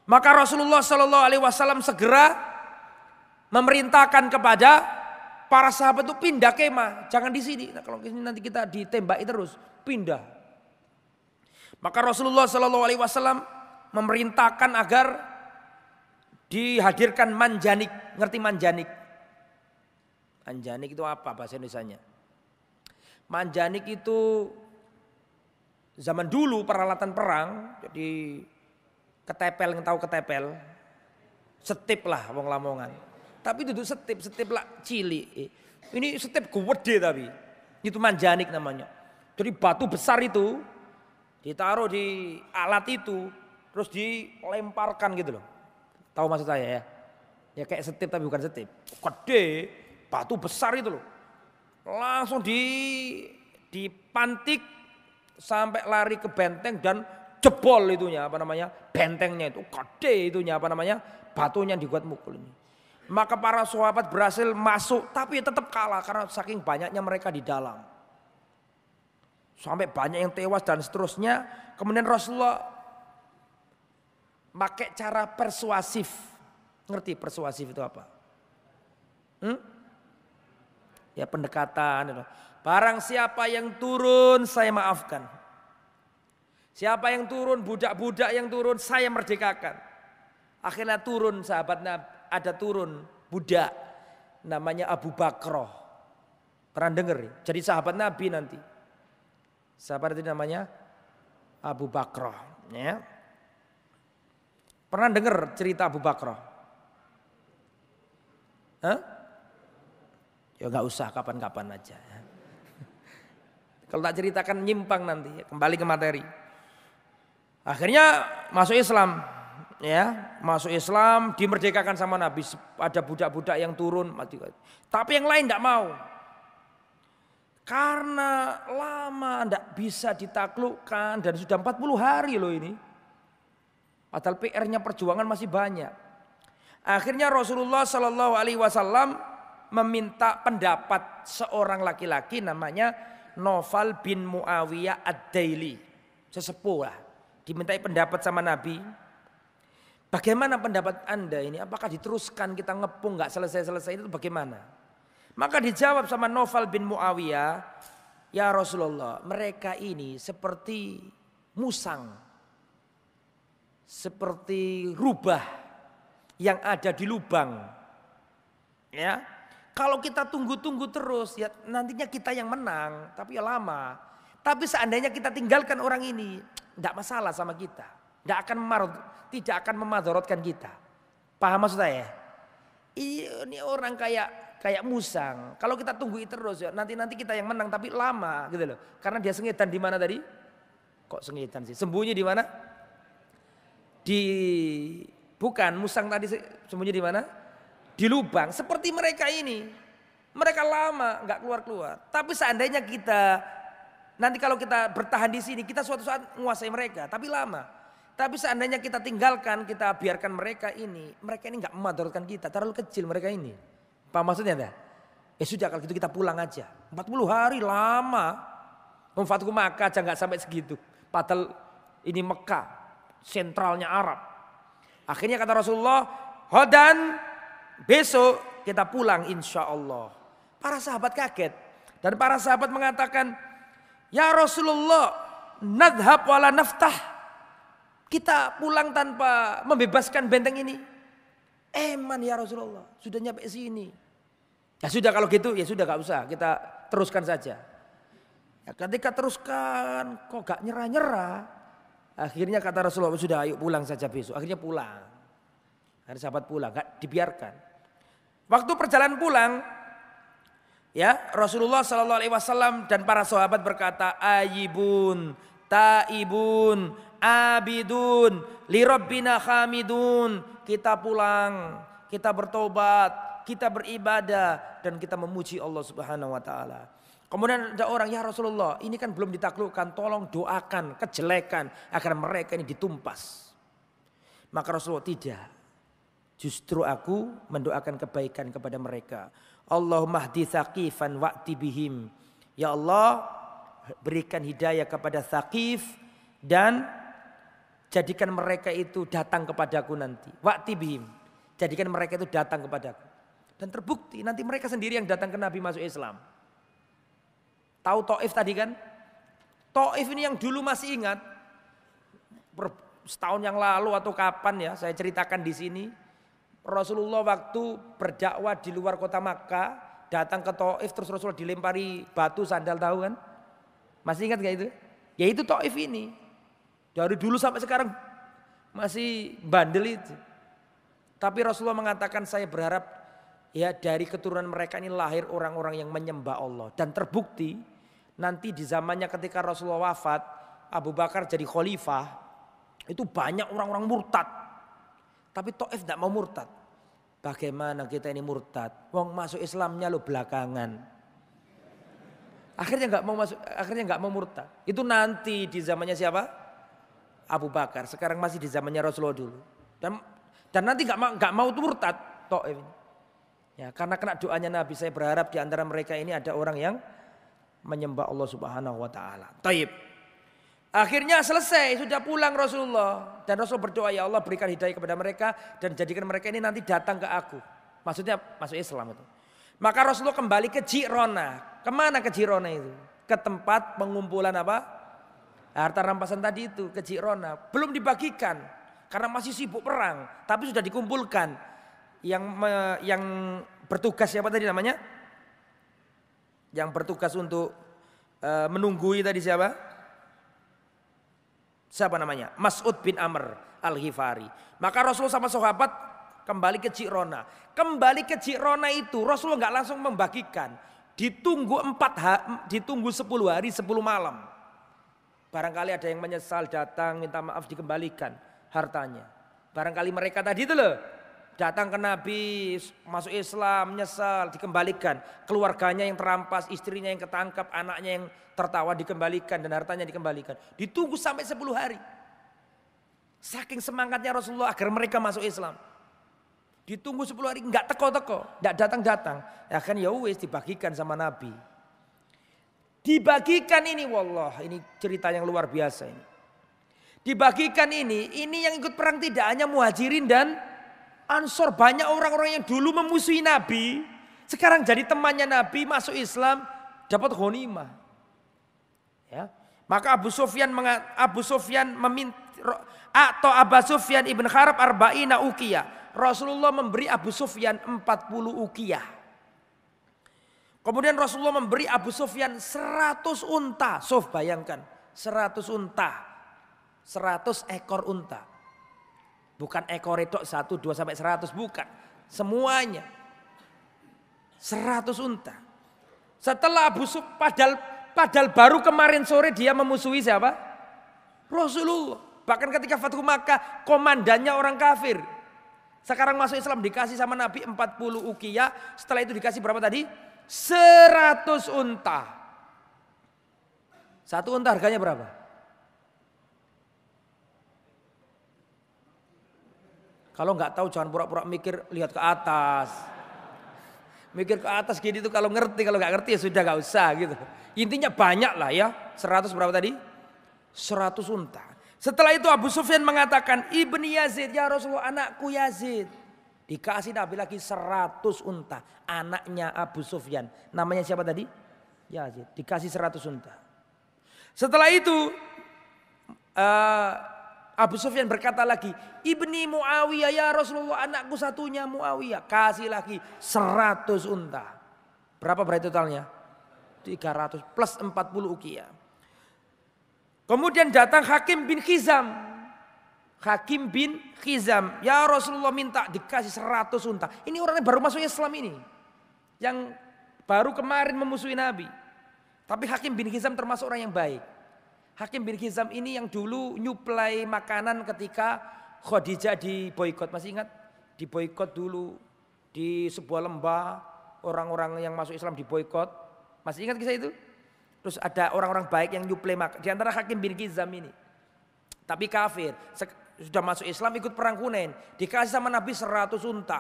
Maka Rasulullah Sallallahu Alaihi Wasallam segera memerintahkan kepada para sahabat itu pindah kemah, jangan di sini. Nah, kalau di sini nanti kita ditembaki terus, pindah. Maka Rasulullah Sallallahu Alaihi Wasallam memerintahkan agar dihadirkan manjanik. Ngerti manjanik? Manjanik itu apa bahasa Indonesianya? Manjanik itu zaman dulu peralatan perang, jadi ketepel, yang tahu ketepel, setip lah wong Lamongan. Tapi duduk setip lah cilik. Ini setip gede tapi. Itu manjanik namanya. Jadi batu besar itu ditaruh di alat itu terus dilemparkan gitu loh. Tahu maksud saya ya? Ya kayak setip tapi bukan setip. Gede, batu besar itu loh. Langsung dipantik sampai lari ke benteng dan jebol itunya bentengnya itu gede itunya batunya dibuat mukul ini. Maka para sahabat berhasil masuk tapi tetap kalah karena saking banyaknya mereka di dalam. Sampai banyak yang tewas dan seterusnya. Kemudian Rasulullah pakai cara persuasif. Ngerti persuasif itu apa? Ya pendekatan. Barang siapa yang turun saya maafkan. Siapa yang turun, budak-budak yang turun saya merdekakan. Akhirnya turun sahabat Nabi, ada turun budak namanya Abu Bakroh. Pernah dengar? Jadi sahabat Nabi nanti. Sahabat itu namanya Abu Bakroh. Ya. Pernah dengar cerita Abu Bakroh? Hah? Ya nggak usah, kapan-kapan aja. Kalau tak ceritakan nyimpang nanti, kembali ke materi. Akhirnya masuk Islam, ya, masuk Islam, dimerdekakan sama Nabi. Ada budak-budak yang turun, mati. Tapi yang lain tidak mau. Karena lama tidak bisa ditaklukkan dan sudah 40 hari loh ini. Padahal PR-nya perjuangan masih banyak. Akhirnya Rasulullah Shallallahu Alaihi Wasallam meminta pendapat seorang laki-laki namanya Naufal bin Muawiyah Ad-Daili, sesepuh lah, dimintai pendapat sama Nabi. Bagaimana pendapat Anda ini? Apakah diteruskan kita ngepung nggak selesai-selesai itu bagaimana? Maka dijawab sama Naufal bin Muawiyah, ya Rasulullah, mereka ini seperti musang, seperti rubah yang ada di lubang. Ya, kalau kita tunggu-tunggu terus, ya nantinya kita yang menang, tapi ya lama. Tapi seandainya kita tinggalkan orang ini, tidak masalah sama kita, tidak akan memadorotkan kita. Paham maksud saya? Ini orang kayak musang. Kalau kita tunggu terus, ya nanti kita yang menang, tapi lama gitu loh. Karena dia sengitan di mana tadi? Kok sengitan sih? Sembunyi di mana? Bukan musang tadi sembunyi di mana? Di lubang. Seperti mereka ini, mereka lama nggak keluar. Tapi seandainya kita nanti kalau kita bertahan di sini, kita suatu saat menguasai mereka, tapi lama. Tapi seandainya kita tinggalkan, kita biarkan mereka ini nggak memadorotkan kita, terlalu kecil mereka ini. Apa maksudnya dah? Ya sudah kalau gitu kita pulang aja. 40 hari lama. Fathu Makkah aja nggak sampai segitu. Padahal ini Mekah, sentralnya Arab. Akhirnya kata Rasulullah, "Hodan, besok kita pulang insya Allah." Para sahabat kaget. Dan para sahabat mengatakan, "Ya Rasulullah, nadhab wala naftah." Kita pulang tanpa membebaskan benteng ini. Eman ya Rasulullah, sudah nyampe sini. Ya sudah kalau gitu, ya sudah gak usah, kita teruskan saja. Ya, ketika teruskan, kok gak nyerah-nyerah. Akhirnya kata Rasulullah, sudah ayo pulang saja besok. Akhirnya pulang. Akhirnya sahabat pulang, gak dibiarkan. Waktu perjalanan pulang, ya Rasulullah Shallallahu Alaihi Wasallam dan para sahabat berkata, "Ayibun, taibun, abidun, lirabbina hamidun." Kita pulang, kita bertobat, kita beribadah dan kita memuji Allah Subhanahu wa taala. Kemudian ada orang, "Ya Rasulullah, ini kan belum ditaklukkan, tolong doakan kejelekan agar mereka ini ditumpas." Maka Rasulullah, "Tidak. Justru aku mendoakan kebaikan kepada mereka. Allahumma hdi Tsaqifan wa'ti bihim." Ya Allah, berikan hidayah kepada Tsaqif dan jadikan mereka itu datang kepadaku nanti. Wa'ti bihim. Jadikan mereka itu datang kepadaku. Dan terbukti nanti mereka sendiri yang datang ke Nabi masuk Islam. Tahu Taif tadi kan? Taif ini yang dulu masih ingat. Setahun yang lalu atau kapan ya, saya ceritakan di sini. Rasulullah waktu berdakwah di luar kota Makkah, datang ke Taif terus Rasulullah dilempari batu sandal, tahu kan? Masih ingat gak itu? Ya itu Taif ini. Dari dulu sampai sekarang masih bandel itu. Tapi Rasulullah mengatakan, saya berharap Ya, dari keturunan mereka ini lahir orang-orang yang menyembah Allah. Dan terbukti nanti di zamannya ketika Rasulullah wafat, Abu Bakar jadi khalifah, itu banyak orang-orang murtad. Tapi Taif tidak mau murtad. Bagaimana kita ini murtad? Wong masuk Islamnya lo belakangan. Akhirnya nggak mau murtad. Itu nanti di zamannya siapa? Abu Bakar. Sekarang masih di zamannya Rasulullah dulu. Dan nanti nggak mau murtad Taif. Ya, karena kena doanya Nabi, saya berharap di antara mereka ini ada orang yang menyembah Allah Subhanahu wa taala. Taib. Akhirnya selesai, sudah pulang Rasulullah, dan Rasul berdoa, ya Allah berikan hidayah kepada mereka dan jadikan mereka ini nanti datang ke aku. Maksudnya masuk Islam itu. Maka Rasulullah kembali ke Jirona. Kemana ke Jirona itu? Ke tempat pengumpulan apa? Harta rampasan tadi itu, ke Jirona. Belum dibagikan karena masih sibuk perang, tapi sudah dikumpulkan. Yang bertugas siapa tadi namanya? Yang bertugas untuk menunggui tadi siapa? Siapa namanya? Mas'ud bin Amr al-Ghifari. Maka Rasulullah sama sahabat kembali ke Jirona. Kembali ke Jirona itu Rasulullah nggak langsung membagikan. Ditunggu 10 hari 10 malam. Barangkali ada yang menyesal datang minta maaf dikembalikan hartanya. Barangkali mereka tadi itu loh. Datang ke Nabi, masuk Islam, nyesal, dikembalikan. Keluarganya yang terampas, istrinya yang ketangkap, anaknya yang tertawa dikembalikan dan hartanya dikembalikan. Ditunggu sampai 10 hari. Saking semangatnya Rasulullah agar mereka masuk Islam. Ditunggu 10 hari, enggak teko-teko, enggak datang-datang. Ya kan ya wis dibagikan sama Nabi. Dibagikan ini, wallah, ini cerita yang luar biasa ini. Dibagikan ini yang ikut perang tidak hanya Muhajirin dan Ansor, banyak orang-orang yang dulu memusuhi Nabi, sekarang jadi temannya Nabi, masuk Islam, dapat ghanimah. Ya. Maka Abu Sufyan meminta atau Abu Sufyan ibn Harb arba'ina uqiyah. Rasulullah memberi Abu Sufyan 40 uqiyah. Kemudian Rasulullah memberi Abu Sufyan 100 unta. Sof, bayangkan 100 unta. 100 ekor unta. Bukan ekor itu 1, 2 sampai 100, bukan. Semuanya. 100 unta. Setelah padahal baru kemarin sore dia memusuhi siapa? Rasulullah. Bahkan ketika Fathu Makkah komandannya orang kafir. Sekarang masuk Islam dikasih sama Nabi 40 uqiyah. Setelah itu dikasih berapa tadi? 100 unta. Satu unta harganya berapa? Kalau nggak tahu jangan pura-pura mikir, lihat ke atas. Mikir ke atas gini tuh kalau ngerti, kalau nggak ngerti ya sudah nggak usah gitu. Intinya banyak lah ya. 100 berapa tadi? 100 unta. Setelah itu Abu Sufyan mengatakan, Ibni Yazid, ya Rasulullah anakku Yazid. Dikasih Nabi lagi 100 unta. Anaknya Abu Sufyan. Namanya siapa tadi? Yazid. Dikasih 100 unta. Setelah itu Abu Sufyan berkata lagi, Ibni Muawiyah, ya Rasulullah anakku satunya Muawiyah. Kasih lagi 100 unta. Berapa berarti totalnya? 300 plus 40 uqiyah. Kemudian datang Hakim bin Khizam. Hakim bin Khizam, ya Rasulullah minta dikasih 100 unta. Ini orangnya baru masuk Islam ini. Yang baru kemarin memusuhi Nabi. Tapi Hakim bin Khizam termasuk orang yang baik. Hakim bin Khizam ini yang dulu nyuplai makanan ketika Khadijah diboikot. Masih ingat? Diboikot dulu di sebuah lembah, orang-orang yang masuk Islam diboikot. Masih ingat kisah itu? Terus ada orang-orang baik yang nyuplai makanan. Di antara Hakim bin Khizam ini. Tapi kafir. Sudah masuk Islam ikut perang Hunain. Dikasih sama Nabi 100 unta.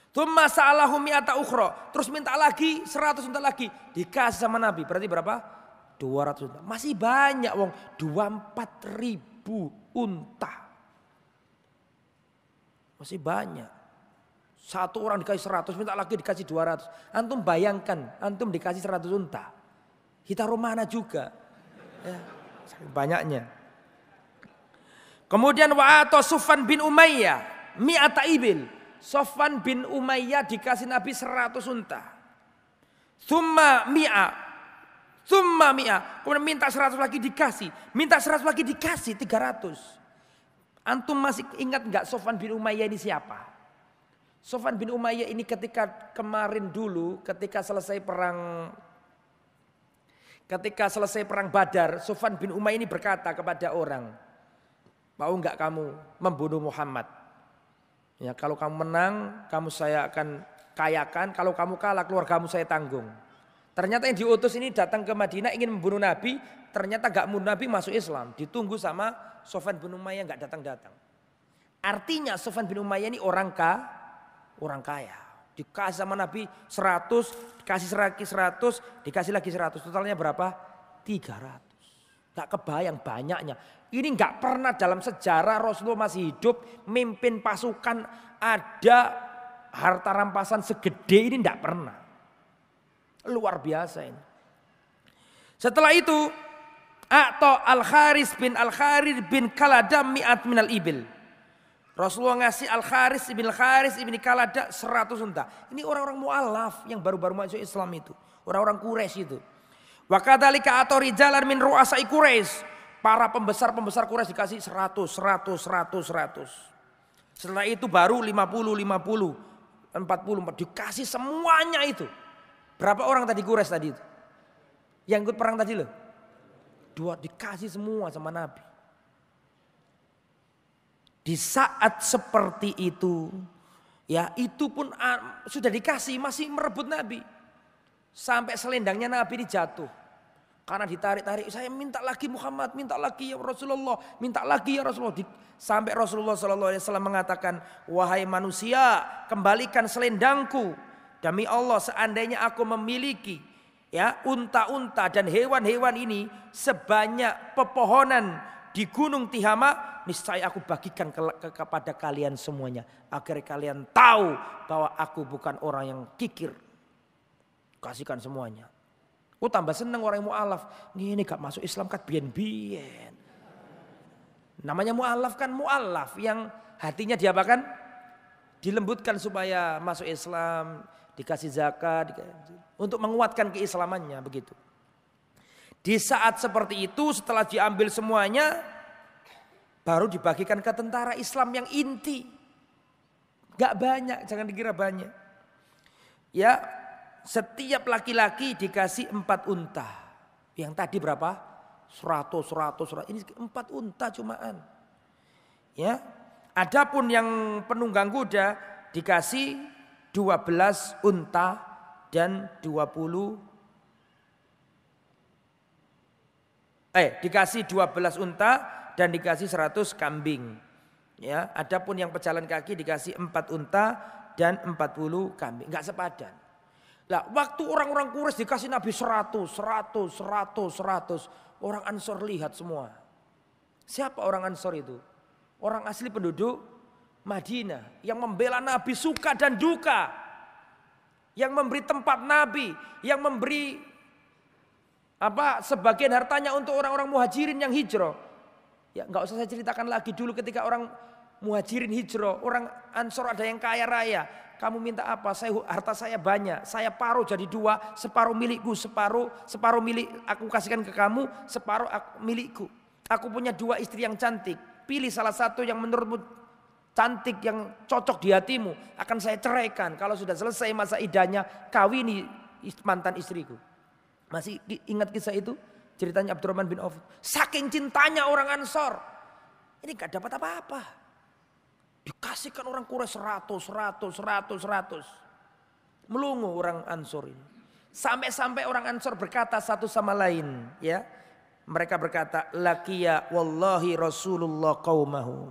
Tsumma sa'alahu mi'ata ukhra. Terus minta lagi 100 unta lagi. Dikasih sama Nabi. Berarti berapa? 200 unta. Masih banyak wong. 24 ribu unta. Masih banyak. Satu orang dikasih 100, minta lagi dikasih 200. Antum bayangkan, antum dikasih 100 unta. Kita romana juga. Ya, banyaknya. Kemudian wa'ata Sufyan bin Umayyah mi'ata ibil. Sufyan bin Umayyah dikasih Nabi 100 unta. Tsumma mi'a. Kemudian minta 100 lagi dikasih. Minta 100 lagi dikasih 300. Antum masih ingat enggak Sufyan bin Umayyah ini siapa? Sofwan bin Umayyah ini ketika kemarin dulu ketika selesai perang Badar, Sofwan bin Umayyah ini berkata kepada orang, mau enggak kamu membunuh Muhammad? Ya, kalau kamu menang, saya akan kayakan, kalau kamu kalah keluargamu saya tanggung. Ternyata yang diutus ini datang ke Madinah ingin membunuh Nabi, ternyata enggak membunuh Nabi, masuk Islam. Ditunggu sama Sofwan bin Umayyah enggak datang-datang. Artinya Sofwan bin Umayyah ini orang kaya. Dikasih sama Nabi 100, dikasih lagi 100, dikasih lagi 100. Totalnya berapa? 300. Gak kebayang banyaknya. Ini gak pernah dalam sejarah Rasulullah masih hidup, mimpin pasukan, ada harta rampasan segede ini gak pernah. Luar biasa ini. Setelah itu, atau Al-Kharis bin Kalada mi'at minal ibil. Rasulullah ngasih Al-Kharis ibn Kalada 100 unta. Ini orang-orang mu'alaf yang baru-baru masuk Islam itu. Orang-orang Quraisy itu. Wa kadzalika atau rijalan min ru'asai Quraisy. Para pembesar-pembesar Quraisy dikasih 100. Setelah itu baru 50, 40 dikasih semuanya itu. Berapa orang tadi Quraisy tadi itu? Yang ikut perang tadi loh. 2 dikasih semua sama Nabi. Di saat seperti itu, ya itu pun sudah dikasih masih merebut Nabi. Sampai selendangnya Nabi ini jatuh. Karena ditarik-tarik, saya minta lagi Muhammad, minta lagi ya Rasulullah, minta lagi ya Rasulullah. Sampai Rasulullah SAW mengatakan, wahai manusia, kembalikan selendangku. Demi Allah, seandainya aku memiliki ya unta-unta dan hewan-hewan ini sebanyak pepohonan di Gunung Tihama, niscaya aku bagikan kepada kalian semuanya. Agar kalian tahu bahwa aku bukan orang yang kikir. Kasihkan semuanya. Oh tambah seneng orang yang mu'alaf. Ini gak masuk Islam kan bien-bien. Namanya mu'alaf kan mu'alaf. Yang hatinya diapakan? Dilembutkan supaya masuk Islam. Dikasih zakat. Untuk menguatkan keislamannya begitu. Di saat seperti itu setelah diambil semuanya, baru dibagikan ke tentara Islam yang inti. Gak banyak, jangan dikira banyak. Ya, setiap laki-laki dikasih 4 unta. Yang tadi berapa? 100. Ini 4 unta cumaan. Ya, adapun yang penunggang kuda dikasih 12 unta dan 12 unta dan dikasih 100 kambing. Ya, adapun yang pejalan kaki dikasih 4 unta dan 40 kambing. Enggak sepadan. Lah, waktu orang-orang Quraisy dikasih Nabi 100. Orang Ansor lihat semua. Siapa orang Ansor itu? Orang asli penduduk Madinah yang membela Nabi suka dan duka. Yang memberi tempat Nabi, yang memberi sebagian hartanya untuk orang-orang muhajirin yang hijrah. Ya enggak usah saya ceritakan lagi dulu ketika orang muhajirin hijrah, orang Ansor ada yang kaya raya. Kamu minta apa? Harta saya banyak. Saya paruh jadi 2, separuh milikku, separuh milik aku kasihkan ke kamu, separuh milikku. Aku punya 2 istri yang cantik. Pilih salah satu yang menurutmu cantik, yang cocok di hatimu, akan saya ceraikan. Kalau sudah selesai masa idahnya, kawini mantan istriku. Masih ingat kisah itu? Ceritanya Abdurrahman bin Auf. Saking cintanya orang Ansor, ini gak dapat apa-apa. Dikasihkan orang Quraisy 100. Melungu orang Ansor ini. Sampai-sampai orang Ansor berkata satu sama lain. Ya, mereka berkata, laqiya wallahi Rasulullah qaumahu.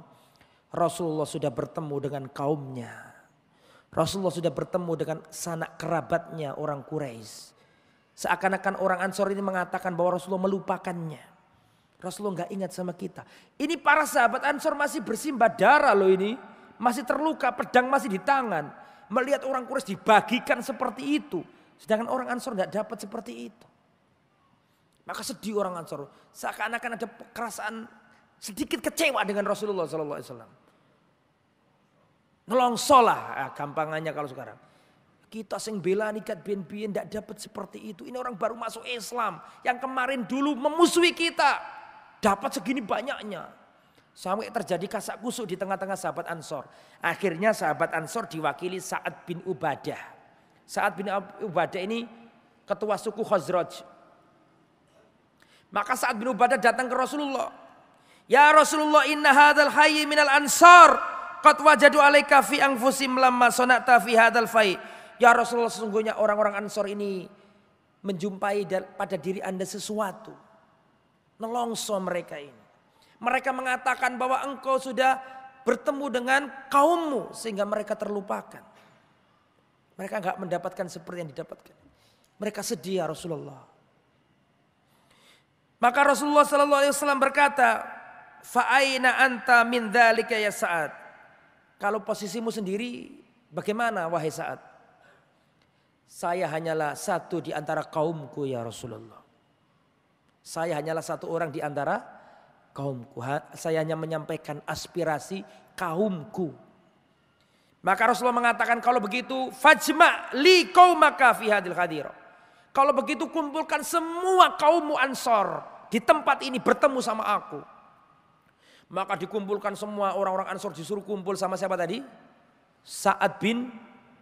Rasulullah sudah bertemu dengan kaumnya. Rasulullah sudah bertemu dengan sanak kerabatnya orang Quraisy. Seakan-akan orang Ansor ini mengatakan bahwa Rasulullah melupakannya. Rasulullah gak ingat sama kita. Ini para sahabat Ansor masih bersimbah darah loh ini. Masih terluka, pedang masih di tangan. Melihat orang Quraisy dibagikan seperti itu. Sedangkan orang Ansor gak dapat seperti itu. Maka sedih orang Ansor. Seakan-akan ada perasaan sedikit kecewa dengan Rasulullah SAW. Nelongsolah, gampangannya kalau sekarang. Kita sing bela nikat bien-bien tidak dapat seperti itu. Ini orang baru masuk Islam. Yang kemarin dulu memusuhi kita. Dapat segini banyaknya. Sampai terjadi kasak kusuk di tengah-tengah sahabat Ansor. Akhirnya sahabat Ansor diwakili Sa'ad bin Ubadah. Sa'ad bin Ubadah ini ketua suku Khazraj. Maka Sa'ad bin Ubadah datang ke Rasulullah. Ya Rasulullah, inna hadzal hayy minal ansar qad wajadu alaika fi anfusim lamma sana'ta fi hadzal fai. Ya Rasulullah, sesungguhnya orang-orang Ansor ini menjumpai pada diri Anda sesuatu. Nelongso mereka ini. Mereka mengatakan bahwa engkau sudah bertemu dengan kaummu sehingga mereka terlupakan. Mereka enggak mendapatkan seperti yang didapatkan. Mereka sedih ya Rasulullah. Maka Rasulullah sallallahu alaihi wasallam berkata, "Fa aina anta min dzalika ya Sa'ad?" Kalau posisimu sendiri bagaimana wahai Sa'ad? Saya hanyalah satu di antara kaumku ya Rasulullah. Saya hanyalah satu orang di antara kaumku. Saya hanya menyampaikan aspirasi kaumku. Maka Rasulullah mengatakan, kalau begitu fajma li qaumaka fi hadil hadir. Kalau begitu kumpulkan semua kaummu Ansor di tempat ini bertemu sama aku. Maka dikumpulkan semua orang-orang Ansor, disuruh kumpul sama siapa tadi? Sa'ad bin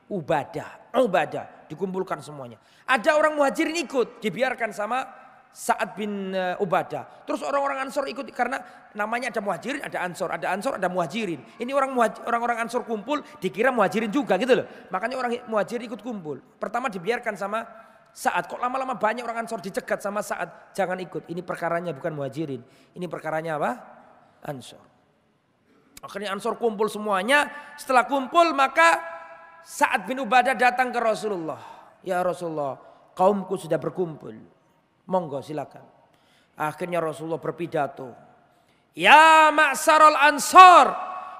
Ubadah. Dikumpulkan semuanya. Ada orang Muhajirin ikut, dibiarkan sama Sa'ad bin Ubadah. Terus orang-orang Ansor ikut karena namanya ada Muhajirin, ada Ansor, ada Muhajirin. Ini orang-orang Ansor kumpul dikira Muhajirin juga gitu loh. Makanya orang Muhajirin ikut kumpul. Pertama dibiarkan sama Sa'ad. Kok lama-lama banyak orang Ansor dicegat sama Sa'ad. Jangan ikut. Ini perkaranya bukan Muhajirin. Ini perkaranya apa? Ansor. Akhirnya Ansor kumpul semuanya. Setelah kumpul maka Sa'ad bin Ubadah datang ke Rasulullah. Ya Rasulullah, kaumku sudah berkumpul. Monggo silakan. Akhirnya Rasulullah berpidato. Ya ma'syaral Ansor,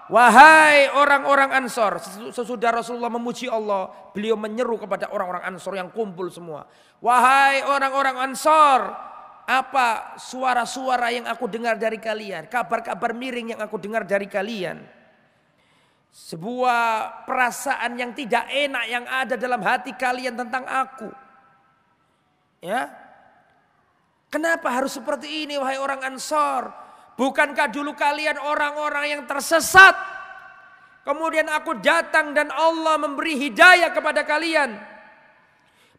wahai orang-orang Ansor. Sesudah Rasulullah memuji Allah, beliau menyeru kepada orang-orang Ansor yang kumpul semua. Wahai orang-orang Ansor, apa suara-suara yang aku dengar dari kalian? Kabar-kabar miring yang aku dengar dari kalian. Sebuah perasaan yang tidak enak yang ada dalam hati kalian tentang aku. Ya. Kenapa harus seperti ini wahai orang Ansor? Bukankah dulu kalian orang-orang yang tersesat? Kemudian aku datang dan Allah memberi hidayah kepada kalian.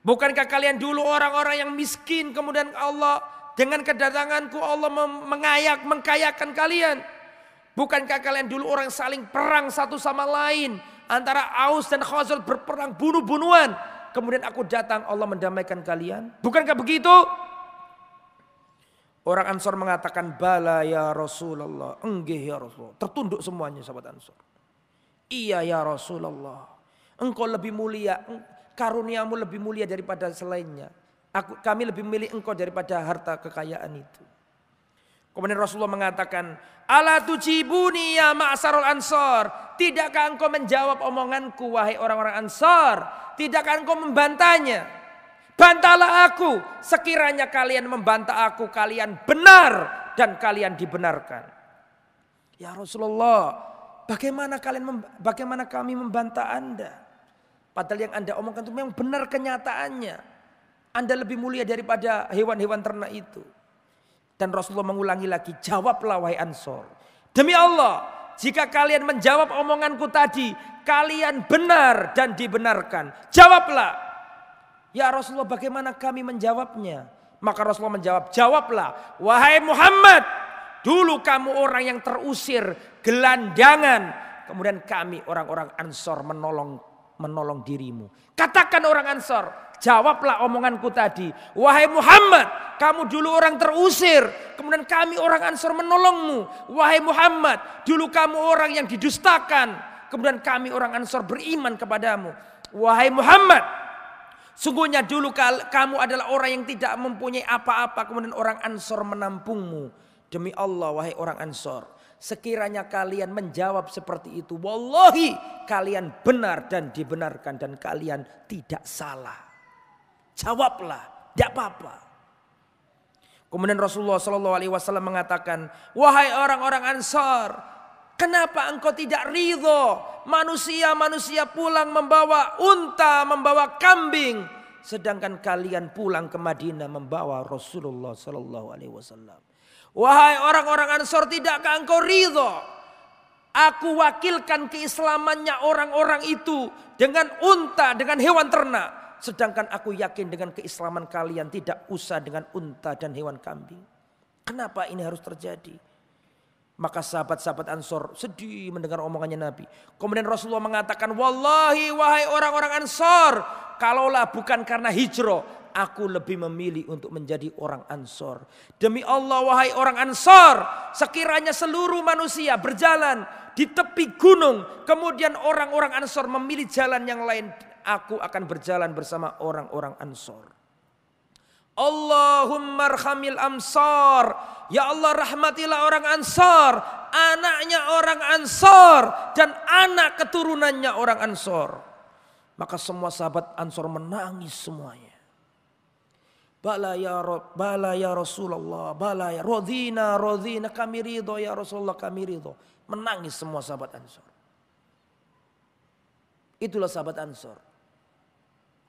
Bukankah kalian dulu orang-orang yang miskin, kemudian Allah dengan kedatanganku Allah mengkayakan kalian? Bukankah kalian dulu orang saling perang satu sama lain, antara Aus dan Khazraj berperang bunuh-bunuhan, kemudian aku datang Allah mendamaikan kalian? Bukankah begitu? Orang Ansor mengatakan, bala ya Rasulullah, enggih ya Rasulullah. Tertunduk semuanya sahabat Ansor. Iya ya Rasulullah, engkau lebih mulia, karuniamu lebih mulia daripada selainnya. Kami lebih memilih engkau daripada harta kekayaan itu. Kemudian Rasulullah mengatakan, ala tujibuni ya ma'sarul Ansor. Tidakkah engkau menjawab omonganku wahai orang-orang Ansor? Tidakkah engkau membantahnya? Bantahlah aku. Sekiranya kalian membantah aku, kalian benar dan kalian dibenarkan. Ya Rasulullah, bagaimana kami membantah Anda? Padahal yang Anda omongkan itu memang benar kenyataannya. Anda lebih mulia daripada hewan-hewan ternak itu. Dan Rasulullah mengulangi lagi, jawablah wahai Ansor. Demi Allah, jika kalian menjawab omonganku tadi, kalian benar dan dibenarkan. Jawablah. Ya Rasulullah, bagaimana kami menjawabnya? Maka Rasulullah menjawab, jawablah. Wahai Muhammad, dulu kamu orang yang terusir, gelandangan. Kemudian kami orang-orang Ansor menolong dirimu. Katakan orang Ansor, jawablah omonganku tadi. Wahai Muhammad, kamu dulu orang terusir, kemudian kami orang Ansor menolongmu. Wahai Muhammad, dulu kamu orang yang didustakan, kemudian kami orang Ansor beriman kepadamu. Wahai Muhammad, sungguhnya dulu kamu adalah orang yang tidak mempunyai apa-apa, kemudian orang Ansor menampungmu. Demi Allah wahai orang Ansor, sekiranya kalian menjawab seperti itu, wallahi kalian benar dan dibenarkan dan kalian tidak salah. Jawablah, tidak apa-apa. Kemudian Rasulullah SAW mengatakan, wahai orang-orang Ansar, kenapa engkau tidak ridho manusia-manusia pulang membawa unta, membawa kambing, sedangkan kalian pulang ke Madinah membawa Rasulullah SAW. Wahai orang-orang Ansor, tidakkah engkau ridho? Aku wakilkan keislamannya orang-orang itu dengan unta, dengan hewan ternak. Sedangkan aku yakin dengan keislaman kalian tidak usah dengan unta dan hewan kambing. Kenapa ini harus terjadi? Maka sahabat-sahabat Ansor sedih mendengar omongannya Nabi. Kemudian Rasulullah mengatakan, wallahi wahai orang-orang Ansor, kalaulah bukan karena hijrah, aku lebih memilih untuk menjadi orang Ansor. Demi Allah wahai orang Ansor, sekiranya seluruh manusia berjalan di tepi gunung, kemudian orang-orang Ansor memilih jalan yang lain, aku akan berjalan bersama orang-orang Ansor. Allahumma arhamil Ansar, ya Allah rahmatilah orang Ansar, anaknya orang Ansar dan anak keturunannya orang Ansar. Maka semua sahabat Ansar menangis semuanya. Bala ya Rasulullah, bala ya rodina kami ridho ya Rasulullah, kami ridho. Menangis semua sahabat Ansar. Itulah sahabat Ansar.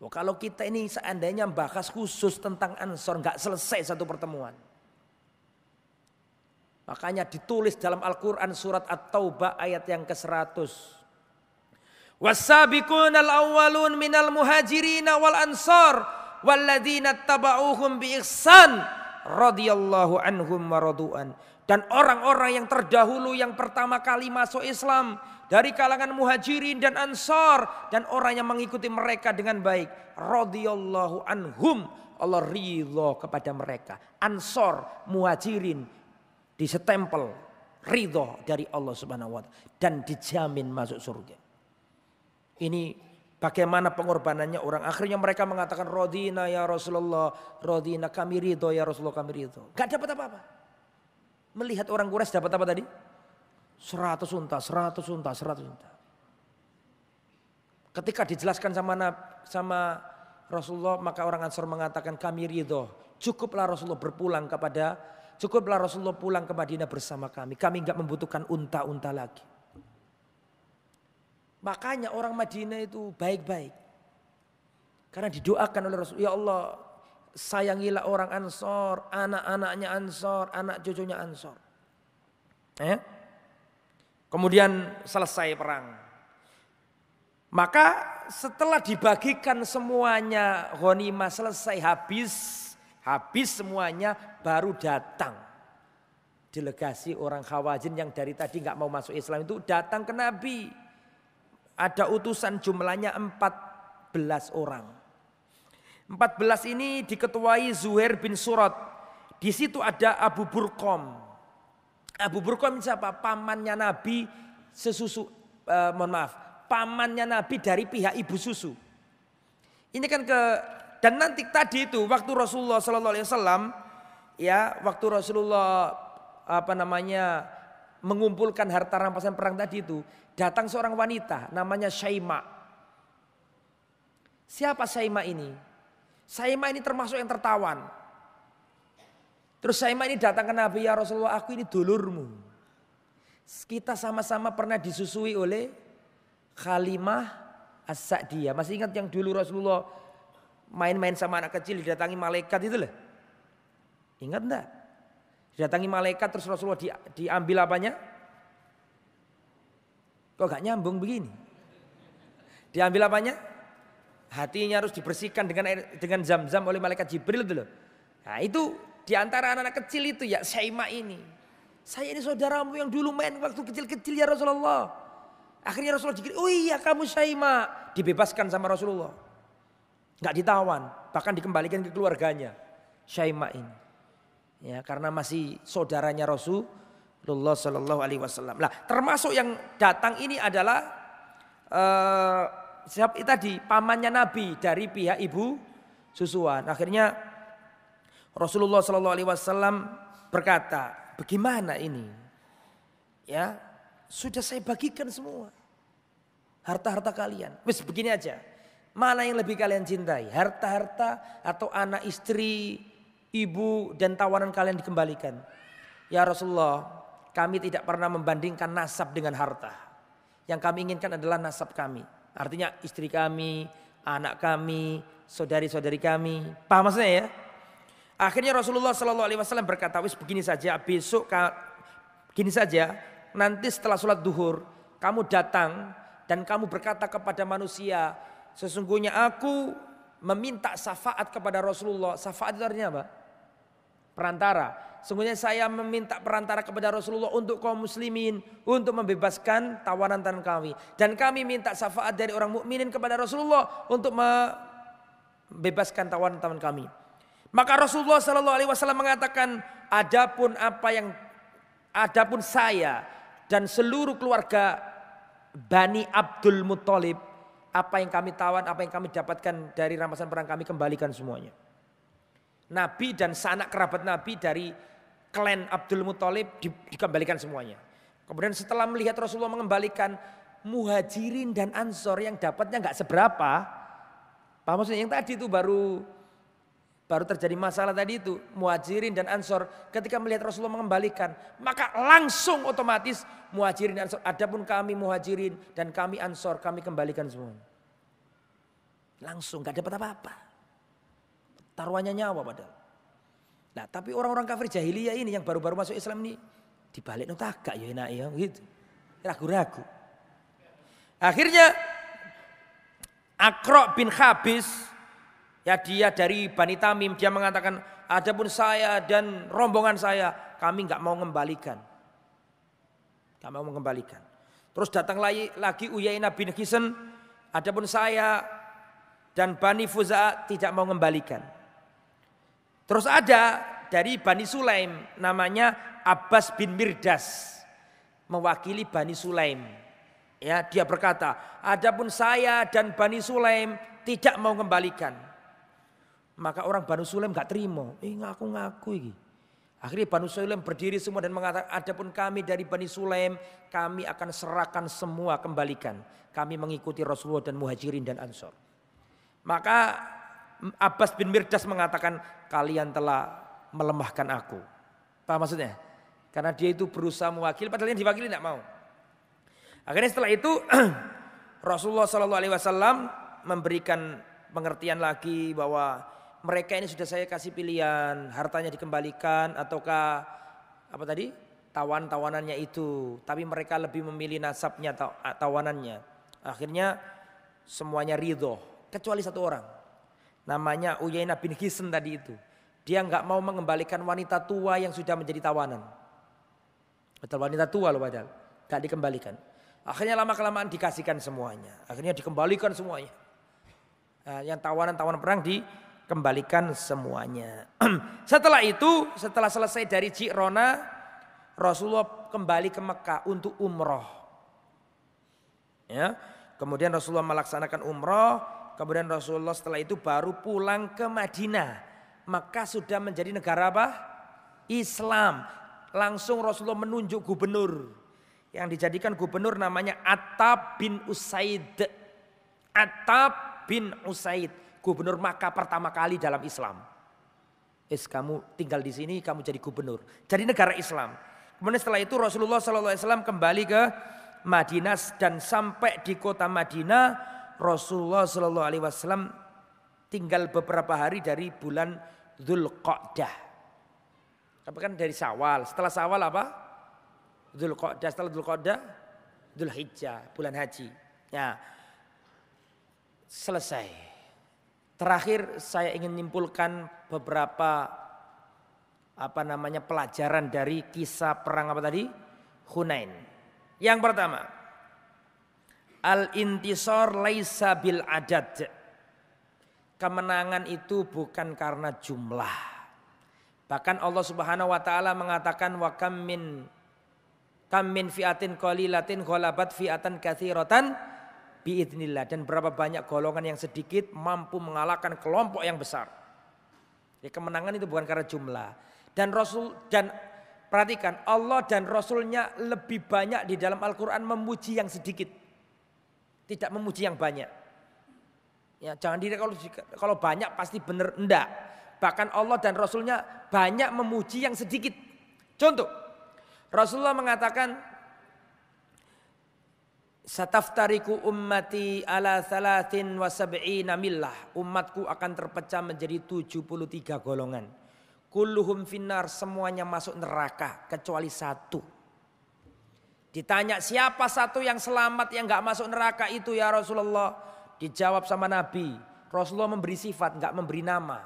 Oh, kalau kita ini seandainya bahas khusus tentang Ansor, nggak selesai satu pertemuan. Makanya ditulis dalam Al-Quran surat At-Taubah ayat yang ke-100. Was-sabiqunal awwalun minal muhajirina wal ansar walladzina taba'uhum bi ihsan radhiyallahu anhum wa radu'an. Dan orang-orang yang terdahulu yang pertama kali masuk Islam dari kalangan muhajirin dan ansar dan orang yang mengikuti mereka dengan baik, radhiyallahu anhum, Allah ridho kepada mereka. Ansar, muhajirin disetempel ridho dari Allah Subhanahu wa taala dan dijamin masuk surga. Ini bagaimana pengorbanannya orang. Akhirnya mereka mengatakan radina ya Rasulullah, radina kami ridho ya Rasulullah, kami ridho. Gak dapat apa-apa. Melihat orang Quraisy dapat apa tadi? 100 unta. Ketika dijelaskan sama Rasulullah, maka orang Ansar mengatakan kami ridho. Cukuplah Rasulullah pulang ke Madinah bersama kami. Kami enggak membutuhkan unta-unta lagi. Makanya orang Madinah itu baik-baik. Karena didoakan oleh Rasul, ya Allah sayangilah orang Ansar, anak-anaknya Ansar, anak cucunya Ansar. Kemudian selesai perang. Maka setelah dibagikan semuanya, ghanimah selesai habis semuanya, baru datang delegasi orang Khawazin yang dari tadi nggak mau masuk Islam itu datang ke Nabi. Ada utusan jumlahnya 14 orang. 14 ini diketuai Zuhair bin Surat. Di situ ada Abu Burqam. Abu Burqam siapa? Pamannya Nabi pamannya Nabi dari pihak ibu susu. Ini kan dan nanti tadi itu waktu Rasulullah sallallahu alaihi wasallam waktu Rasulullah mengumpulkan harta rampasan perang tadi itu, datang seorang wanita namanya Syaima. Siapa Syaima ini? Syaima ini termasuk yang tertawan. Terus Syaima ini datang ke Nabi, ya Rasulullah, aku ini dulurmu. Kita sama-sama pernah disusui oleh Khalimah As-Sa'diyah. Masih ingat yang dulu Rasulullah main-main sama anak kecil didatangi malaikat itu loh? Ingat enggak? Didatangi malaikat terus Rasulullah diambil apanya? Kok gak nyambung begini? Diambil apanya? Hatinya harus dibersihkan dengan zam-zam oleh malaikat Jibril itu loh. Nah itu di antara anak-anak kecil itu ya Syaima ini. Saya ini saudaramu yang dulu main waktu kecil-kecil ya Rasulullah. Akhirnya Rasulullah dikira, oh iya kamu Syaima. Dibebaskan sama Rasulullah. Gak ditawan, bahkan dikembalikan ke keluarganya. Syaima ini. Ya, karena masih saudaranya Rasulullah Sallallahu Alaihi Wasallam. Nah, termasuk yang datang ini adalah siapa tadi pamannya Nabi dari pihak ibu susuan. Akhirnya Rasulullah Sallallahu Alaihi Wasallam berkata, bagaimana ini? Ya, sudah saya bagikan semua harta-harta kalian. Wes begini aja. Mana yang lebih kalian cintai? Harta-harta atau anak istri, ibu dan tawanan kalian dikembalikan? Ya Rasulullah, kami tidak pernah membandingkan nasab dengan harta. Yang kami inginkan adalah nasab kami. Artinya istri kami, anak kami, saudari-saudari kami. Paham maksudnya ya? Akhirnya Rasulullah Shallallahu Alaihi Wasallam berkata, wis begini saja, besok gini saja, nanti setelah sholat duhur kamu datang dan kamu berkata kepada manusia, sesungguhnya aku meminta syafaat kepada Rasulullah. Syafaat itu artinya apa? Perantara. Sesungguhnya saya meminta perantara kepada Rasulullah untuk kaum muslimin, untuk membebaskan tawanan kami. Dan kami minta syafaat dari orang mukminin kepada Rasulullah untuk membebaskan tawanan kami. Maka Rasulullah Shallallahu Alaihi Wasallam mengatakan, adapun saya dan seluruh keluarga Bani Abdul Muthalib, apa yang kami tawan, apa yang kami dapatkan dari rampasan perang kami kembalikan semuanya. Nabi dan sanak kerabat Nabi dari klan Abdul Muthalib dikembalikan semuanya. Kemudian setelah melihat Rasulullah mengembalikan, Muhajirin dan Ansor yang dapatnya nggak seberapa, apa maksudnya? Yang tadi itu baru terjadi masalah tadi itu, Muhajirin dan Ansor ketika melihat Rasulullah mengembalikan, maka langsung otomatis Muhajirin dan Ansor, adapun kami Muhajirin dan kami Ansor, kami kembalikan semua. Langsung gak dapat apa-apa. Taruhannya nyawa padahal. Nah, tapi orang-orang kafir jahiliyah ini yang baru-baru masuk Islam ini dibalik no tagak ya enak ya gitu. Ragu-ragu. Akhirnya Aqra bin Habis, ya dia dari Bani Tamim, dia mengatakan, adapun saya dan rombongan saya, kami nggak mau mengembalikan. Nggak mau mengembalikan. Terus datang lagi Uyainah bin Hisn, adapun saya dan Bani Fuza'a tidak mau mengembalikan. Terus ada dari Bani Sulaim, namanya Abbas bin Mirdas, mewakili Bani Sulaim. Ya, dia berkata, adapun saya dan Bani Sulaim tidak mau mengembalikan. Maka orang Banu Sulaim gak terima. Ngaku-ngaku ini. Akhirnya Banu Sulaim berdiri semua dan mengatakan, adapun kami dari Bani Sulaim, kami akan serahkan semua, kembalikan. Kami mengikuti Rasulullah dan Muhajirin dan Ansor. Maka Abbas bin Mirdas mengatakan, kalian telah melemahkan aku. Apa maksudnya? Karena dia itu berusaha mewakili, padahal yang diwakili tidak mau. Akhirnya setelah itu Rasulullah SAW memberikan pengertian lagi bahwa mereka ini sudah saya kasih pilihan, hartanya dikembalikan ataukah apa tadi, tawanannya itu, tapi mereka lebih memilih nasabnya, tawanannya. Akhirnya semuanya ridho kecuali satu orang, namanya Uyainah bin Hisn tadi itu. Dia nggak mau mengembalikan wanita tua yang sudah menjadi tawanan. Betul, wanita tua loh padahal, nggak dikembalikan. Akhirnya lama-kelamaan dikasihkan semuanya. Akhirnya dikembalikan semuanya. Nah, yang tawanan perang dikembalikan semuanya. Setelah itu, setelah selesai dari Ji'rona, Rasulullah kembali ke Mekah untuk umroh. Ya, kemudian Rasulullah melaksanakan umroh. Kemudian Rasulullah setelah itu baru pulang ke Madinah. Mekah sudah menjadi negara apa? Islam. Langsung Rasulullah menunjuk gubernur. Yang dijadikan gubernur namanya Attab bin Usaid. Attab bin Usaid, gubernur Makkah pertama kali dalam Islam. Kamu tinggal di sini, kamu jadi gubernur. Jadi negara Islam. Kemudian setelah itu Rasulullah SAW kembali ke Madinah dan sampai di kota Madinah Rasulullah SAW tinggal beberapa hari dari bulan Dzulqa'dah. Tapi kan dari Syawal. Setelah Syawal apa? Dzulqa'dah. Setelah Dzulqa'dah, Dzulhijjah, bulan haji. Ya. Selesai. Terakhir saya ingin menyimpulkan beberapa pelajaran dari kisah perang apa tadi? Hunain. Yang pertama, al-intisar laisa bil adad. Kemenangan itu bukan karena jumlah. Bahkan Allah Subhanahu wa taala mengatakan wa kam min fi'atin qalilatin ghalabat fi'atan katsiratan biidznillah, dan berapa banyak golongan yang sedikit mampu mengalahkan kelompok yang besar. Ya, kemenangan itu bukan karena jumlah. Dan perhatikan, Allah dan Rasulnya lebih banyak di dalam Al-Quran memuji yang sedikit, tidak memuji yang banyak. Ya, jangan diri kalau banyak pasti benar, enggak. Bahkan Allah dan Rasulnya banyak memuji yang sedikit. Contoh, Rasulullah mengatakan, sataftariku ummati ala 73 millah. Umatku akan terpecah menjadi 73 golongan. kulluhum finnar, semuanya masuk neraka kecuali satu. Ditanya siapa satu yang selamat yang gak masuk neraka itu ya Rasulullah? Dijawab sama Nabi. Rasulullah memberi sifat, gak memberi nama.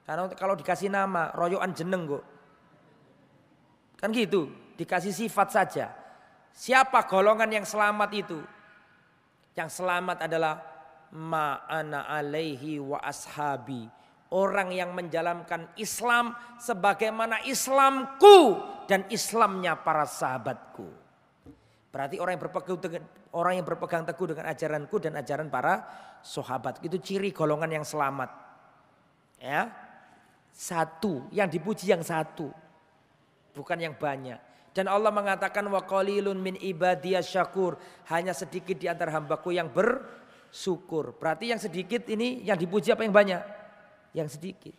Karena kalau dikasih nama, royokan jeneng kok. Kan gitu, dikasih sifat saja. Siapa golongan yang selamat itu? Yang selamat adalah ma'ana alaihi wa ashabi. Orang yang menjalankan Islam sebagaimana Islamku dan Islamnya para sahabatku. Berarti orang yang berpegang teguh dengan ajaranku dan ajaran para sahabat. Itu ciri golongan yang selamat. Ya, satu, yang dipuji yang satu, bukan yang banyak. Dan Allah mengatakan wa qalilun min ibadiyas syakur, hanya sedikit di antara hambaku yang bersyukur. Berarti yang sedikit ini yang dipuji apa yang banyak? Yang sedikit.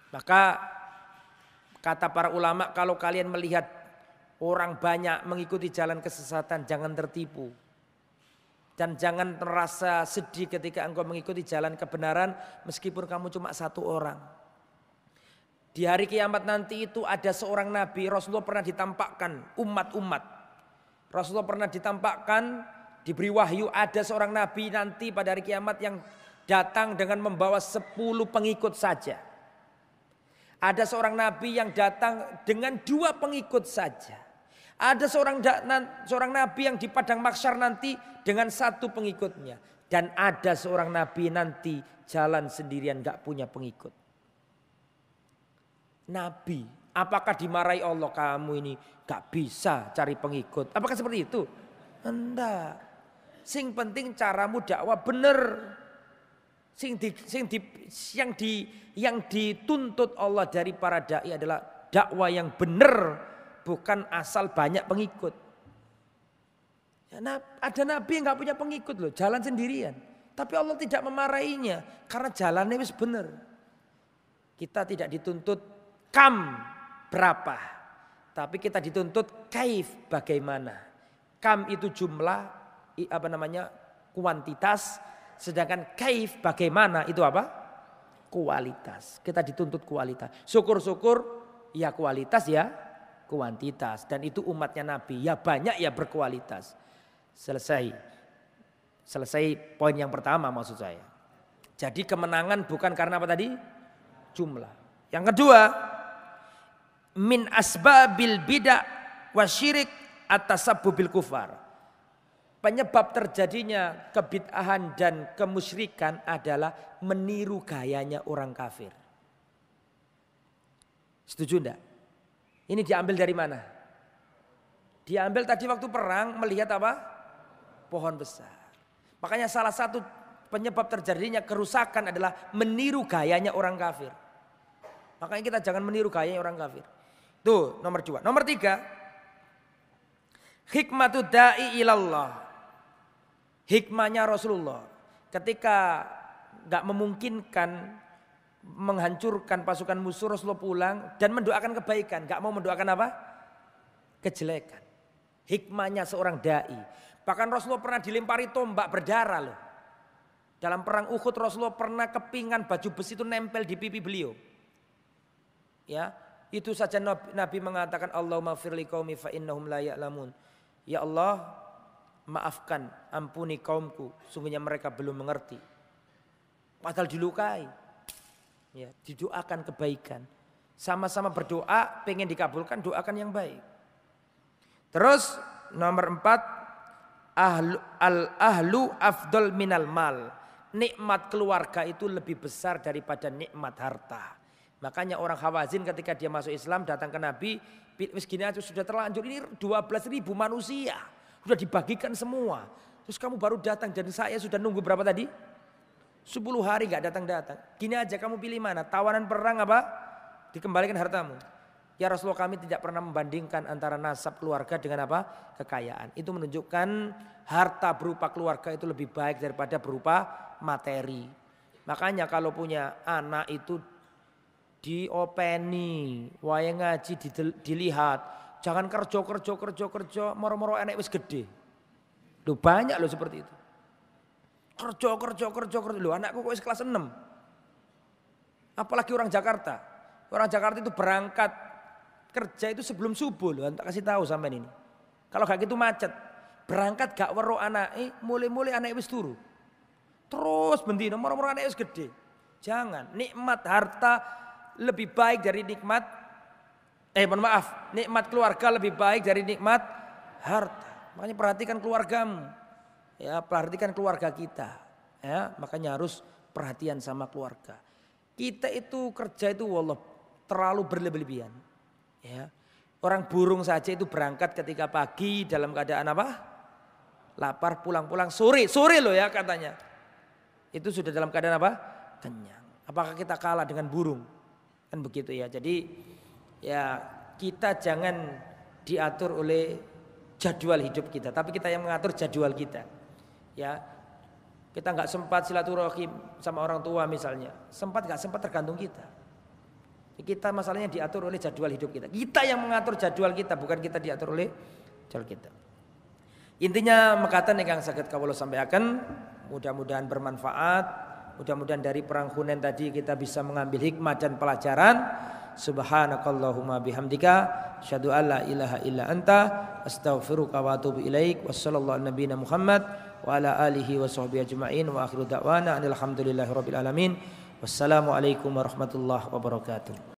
Maka kata para ulama, kalau kalian melihat orang banyak mengikuti jalan kesesatan, jangan tertipu. Dan jangan merasa sedih ketika engkau mengikuti jalan kebenaran meskipun kamu cuma satu orang. Di hari kiamat nanti itu ada seorang nabi, Rasulullah pernah ditampakkan umat-umat. Rasulullah pernah ditampakkan, diberi wahyu ada seorang nabi nanti pada hari kiamat yang datang dengan membawa 10 pengikut saja. Ada seorang nabi yang datang dengan 2 pengikut saja. Ada seorang nabi yang di padang mahsyar nanti dengan 1 pengikutnya. Dan ada seorang nabi nanti jalan sendirian gak punya pengikut. Nabi, apakah dimarahi Allah, kamu ini gak bisa cari pengikut? Apakah seperti itu? Enggak. Sing penting caramu dakwah bener. Yang dituntut Allah dari para dai adalah dakwah yang bener, bukan asal banyak pengikut. Ya, ada nabi yang gak punya pengikut loh, jalan sendirian. Tapi Allah tidak memarahinya karena jalannya wis bener. Kita tidak dituntut kam berapa, tapi kita dituntut kaif bagaimana. Kam itu jumlah, kuantitas, sedangkan kaif bagaimana itu apa? Kualitas. Kita dituntut kualitas. Syukur-syukur ya kualitas ya kuantitas, dan itu umatnya Nabi ya banyak ya berkualitas. Selesai poin yang pertama maksud saya. Jadi kemenangan bukan karena apa tadi? Jumlah. Yang kedua, min asbabil bid'ah wasyirik at-tasabbu bil kufar. Penyebab terjadinya kebid'ahan dan kemusyrikan adalah meniru gayanya orang kafir. Setuju enggak? Ini diambil dari mana? Diambil tadi waktu perang melihat apa? Pohon besar. Makanya salah satu penyebab terjadinya kerusakan adalah meniru gayanya orang kafir. Makanya kita jangan meniru gayanya orang kafir. Tuh nomor 2. Nomor 3. Hikmatu da'i ilallah. Hikmahnya Rasulullah. Ketika gak memungkinkan menghancurkan pasukan musuh, Rasulullah pulang dan mendoakan kebaikan. Gak mau mendoakan apa? Kejelekan. Hikmahnya seorang da'i. Bahkan Rasulullah pernah dilempari tombak berdarah loh. Dalam perang Uhud Rasulullah pernah kepingan baju besi itu nempel di pipi beliau. Ya. Itu saja Nabi mengatakan Allahumma firli qaumi fa innahum la ya'lamun. Ya Allah, maafkan, ampuni kaumku, sungguhnya mereka belum mengerti. Padahal dilukai. Ya, didoakan kebaikan. Sama-sama berdoa, pengen dikabulkan, doakan yang baik. Terus nomor 4, ahlu afdal minal mal. Nikmat keluarga itu lebih besar daripada nikmat harta. Makanya orang Hawazin ketika dia masuk Islam datang ke Nabi, wis gini aja sudah terlanjur, ini 12.000 manusia. Sudah dibagikan semua. Terus kamu baru datang dan saya sudah nunggu berapa tadi? 10 hari gak datang-datang. Gini aja kamu pilih mana? Tawanan perang apa? Dikembalikan hartamu. Ya Rasulullah, kami tidak pernah membandingkan antara nasab keluarga dengan apa? Kekayaan. Itu menunjukkan harta berupa keluarga itu lebih baik daripada berupa materi. Makanya kalau punya anak itu diopeni, wae ngaji dilihat, jangan kerja, moro-moro enek wis gede. Loh banyak loh seperti itu. Kerja. Loh anakku kok wis kelas 6. Apalagi orang Jakarta. Orang Jakarta itu berangkat kerja itu sebelum subuh loh, tak kasih tahu sampai ini. Kalau gak gitu macet. Berangkat gak weruh anake, mulai-mulai anake wis turu. Terus bendino moro-moro anake wis gede. Jangan, nikmat harta lebih baik dari nikmat nikmat keluarga lebih baik dari nikmat harta. Makanya perhatikan keluargamu. Ya, perhatikan keluarga kita. Ya, makanya harus perhatian sama keluarga. Kita itu kerja itu wallah terlalu berlebihan. Ya. Orang burung saja itu berangkat ketika pagi dalam keadaan apa? Lapar, pulang-pulang sore loh ya katanya. Itu sudah dalam keadaan apa? Kenyang. Apakah kita kalah dengan burung? Kan begitu ya. Jadi ya kita jangan diatur oleh jadwal hidup kita, tapi kita yang mengatur jadwal kita. Ya. Kita nggak sempat silaturahim sama orang tua misalnya. Sempat nggak sempat tergantung kita. Kita masalahnya diatur oleh jadwal hidup kita. Kita yang mengatur jadwal kita, bukan kita diatur oleh jadwal kita. Intinya mekaten ingkang saged kawula sampaikan, mudah-mudahan bermanfaat. Mudah-mudahan dari perang Hunain tadi kita bisa mengambil hikmah dan pelajaran. Subhanakallahumma bihamdika asyhadu an la ilaha illa anta astaghfiruka wa atubu ilaik. Wassallallahu ala nabiyyina Muhammad wa ala alihi wa sahbihi ajma'in wa akhiru da'wana alhamdulillahi rabbil alamin. Wassalamualaikum warahmatullahi wabarakatuh.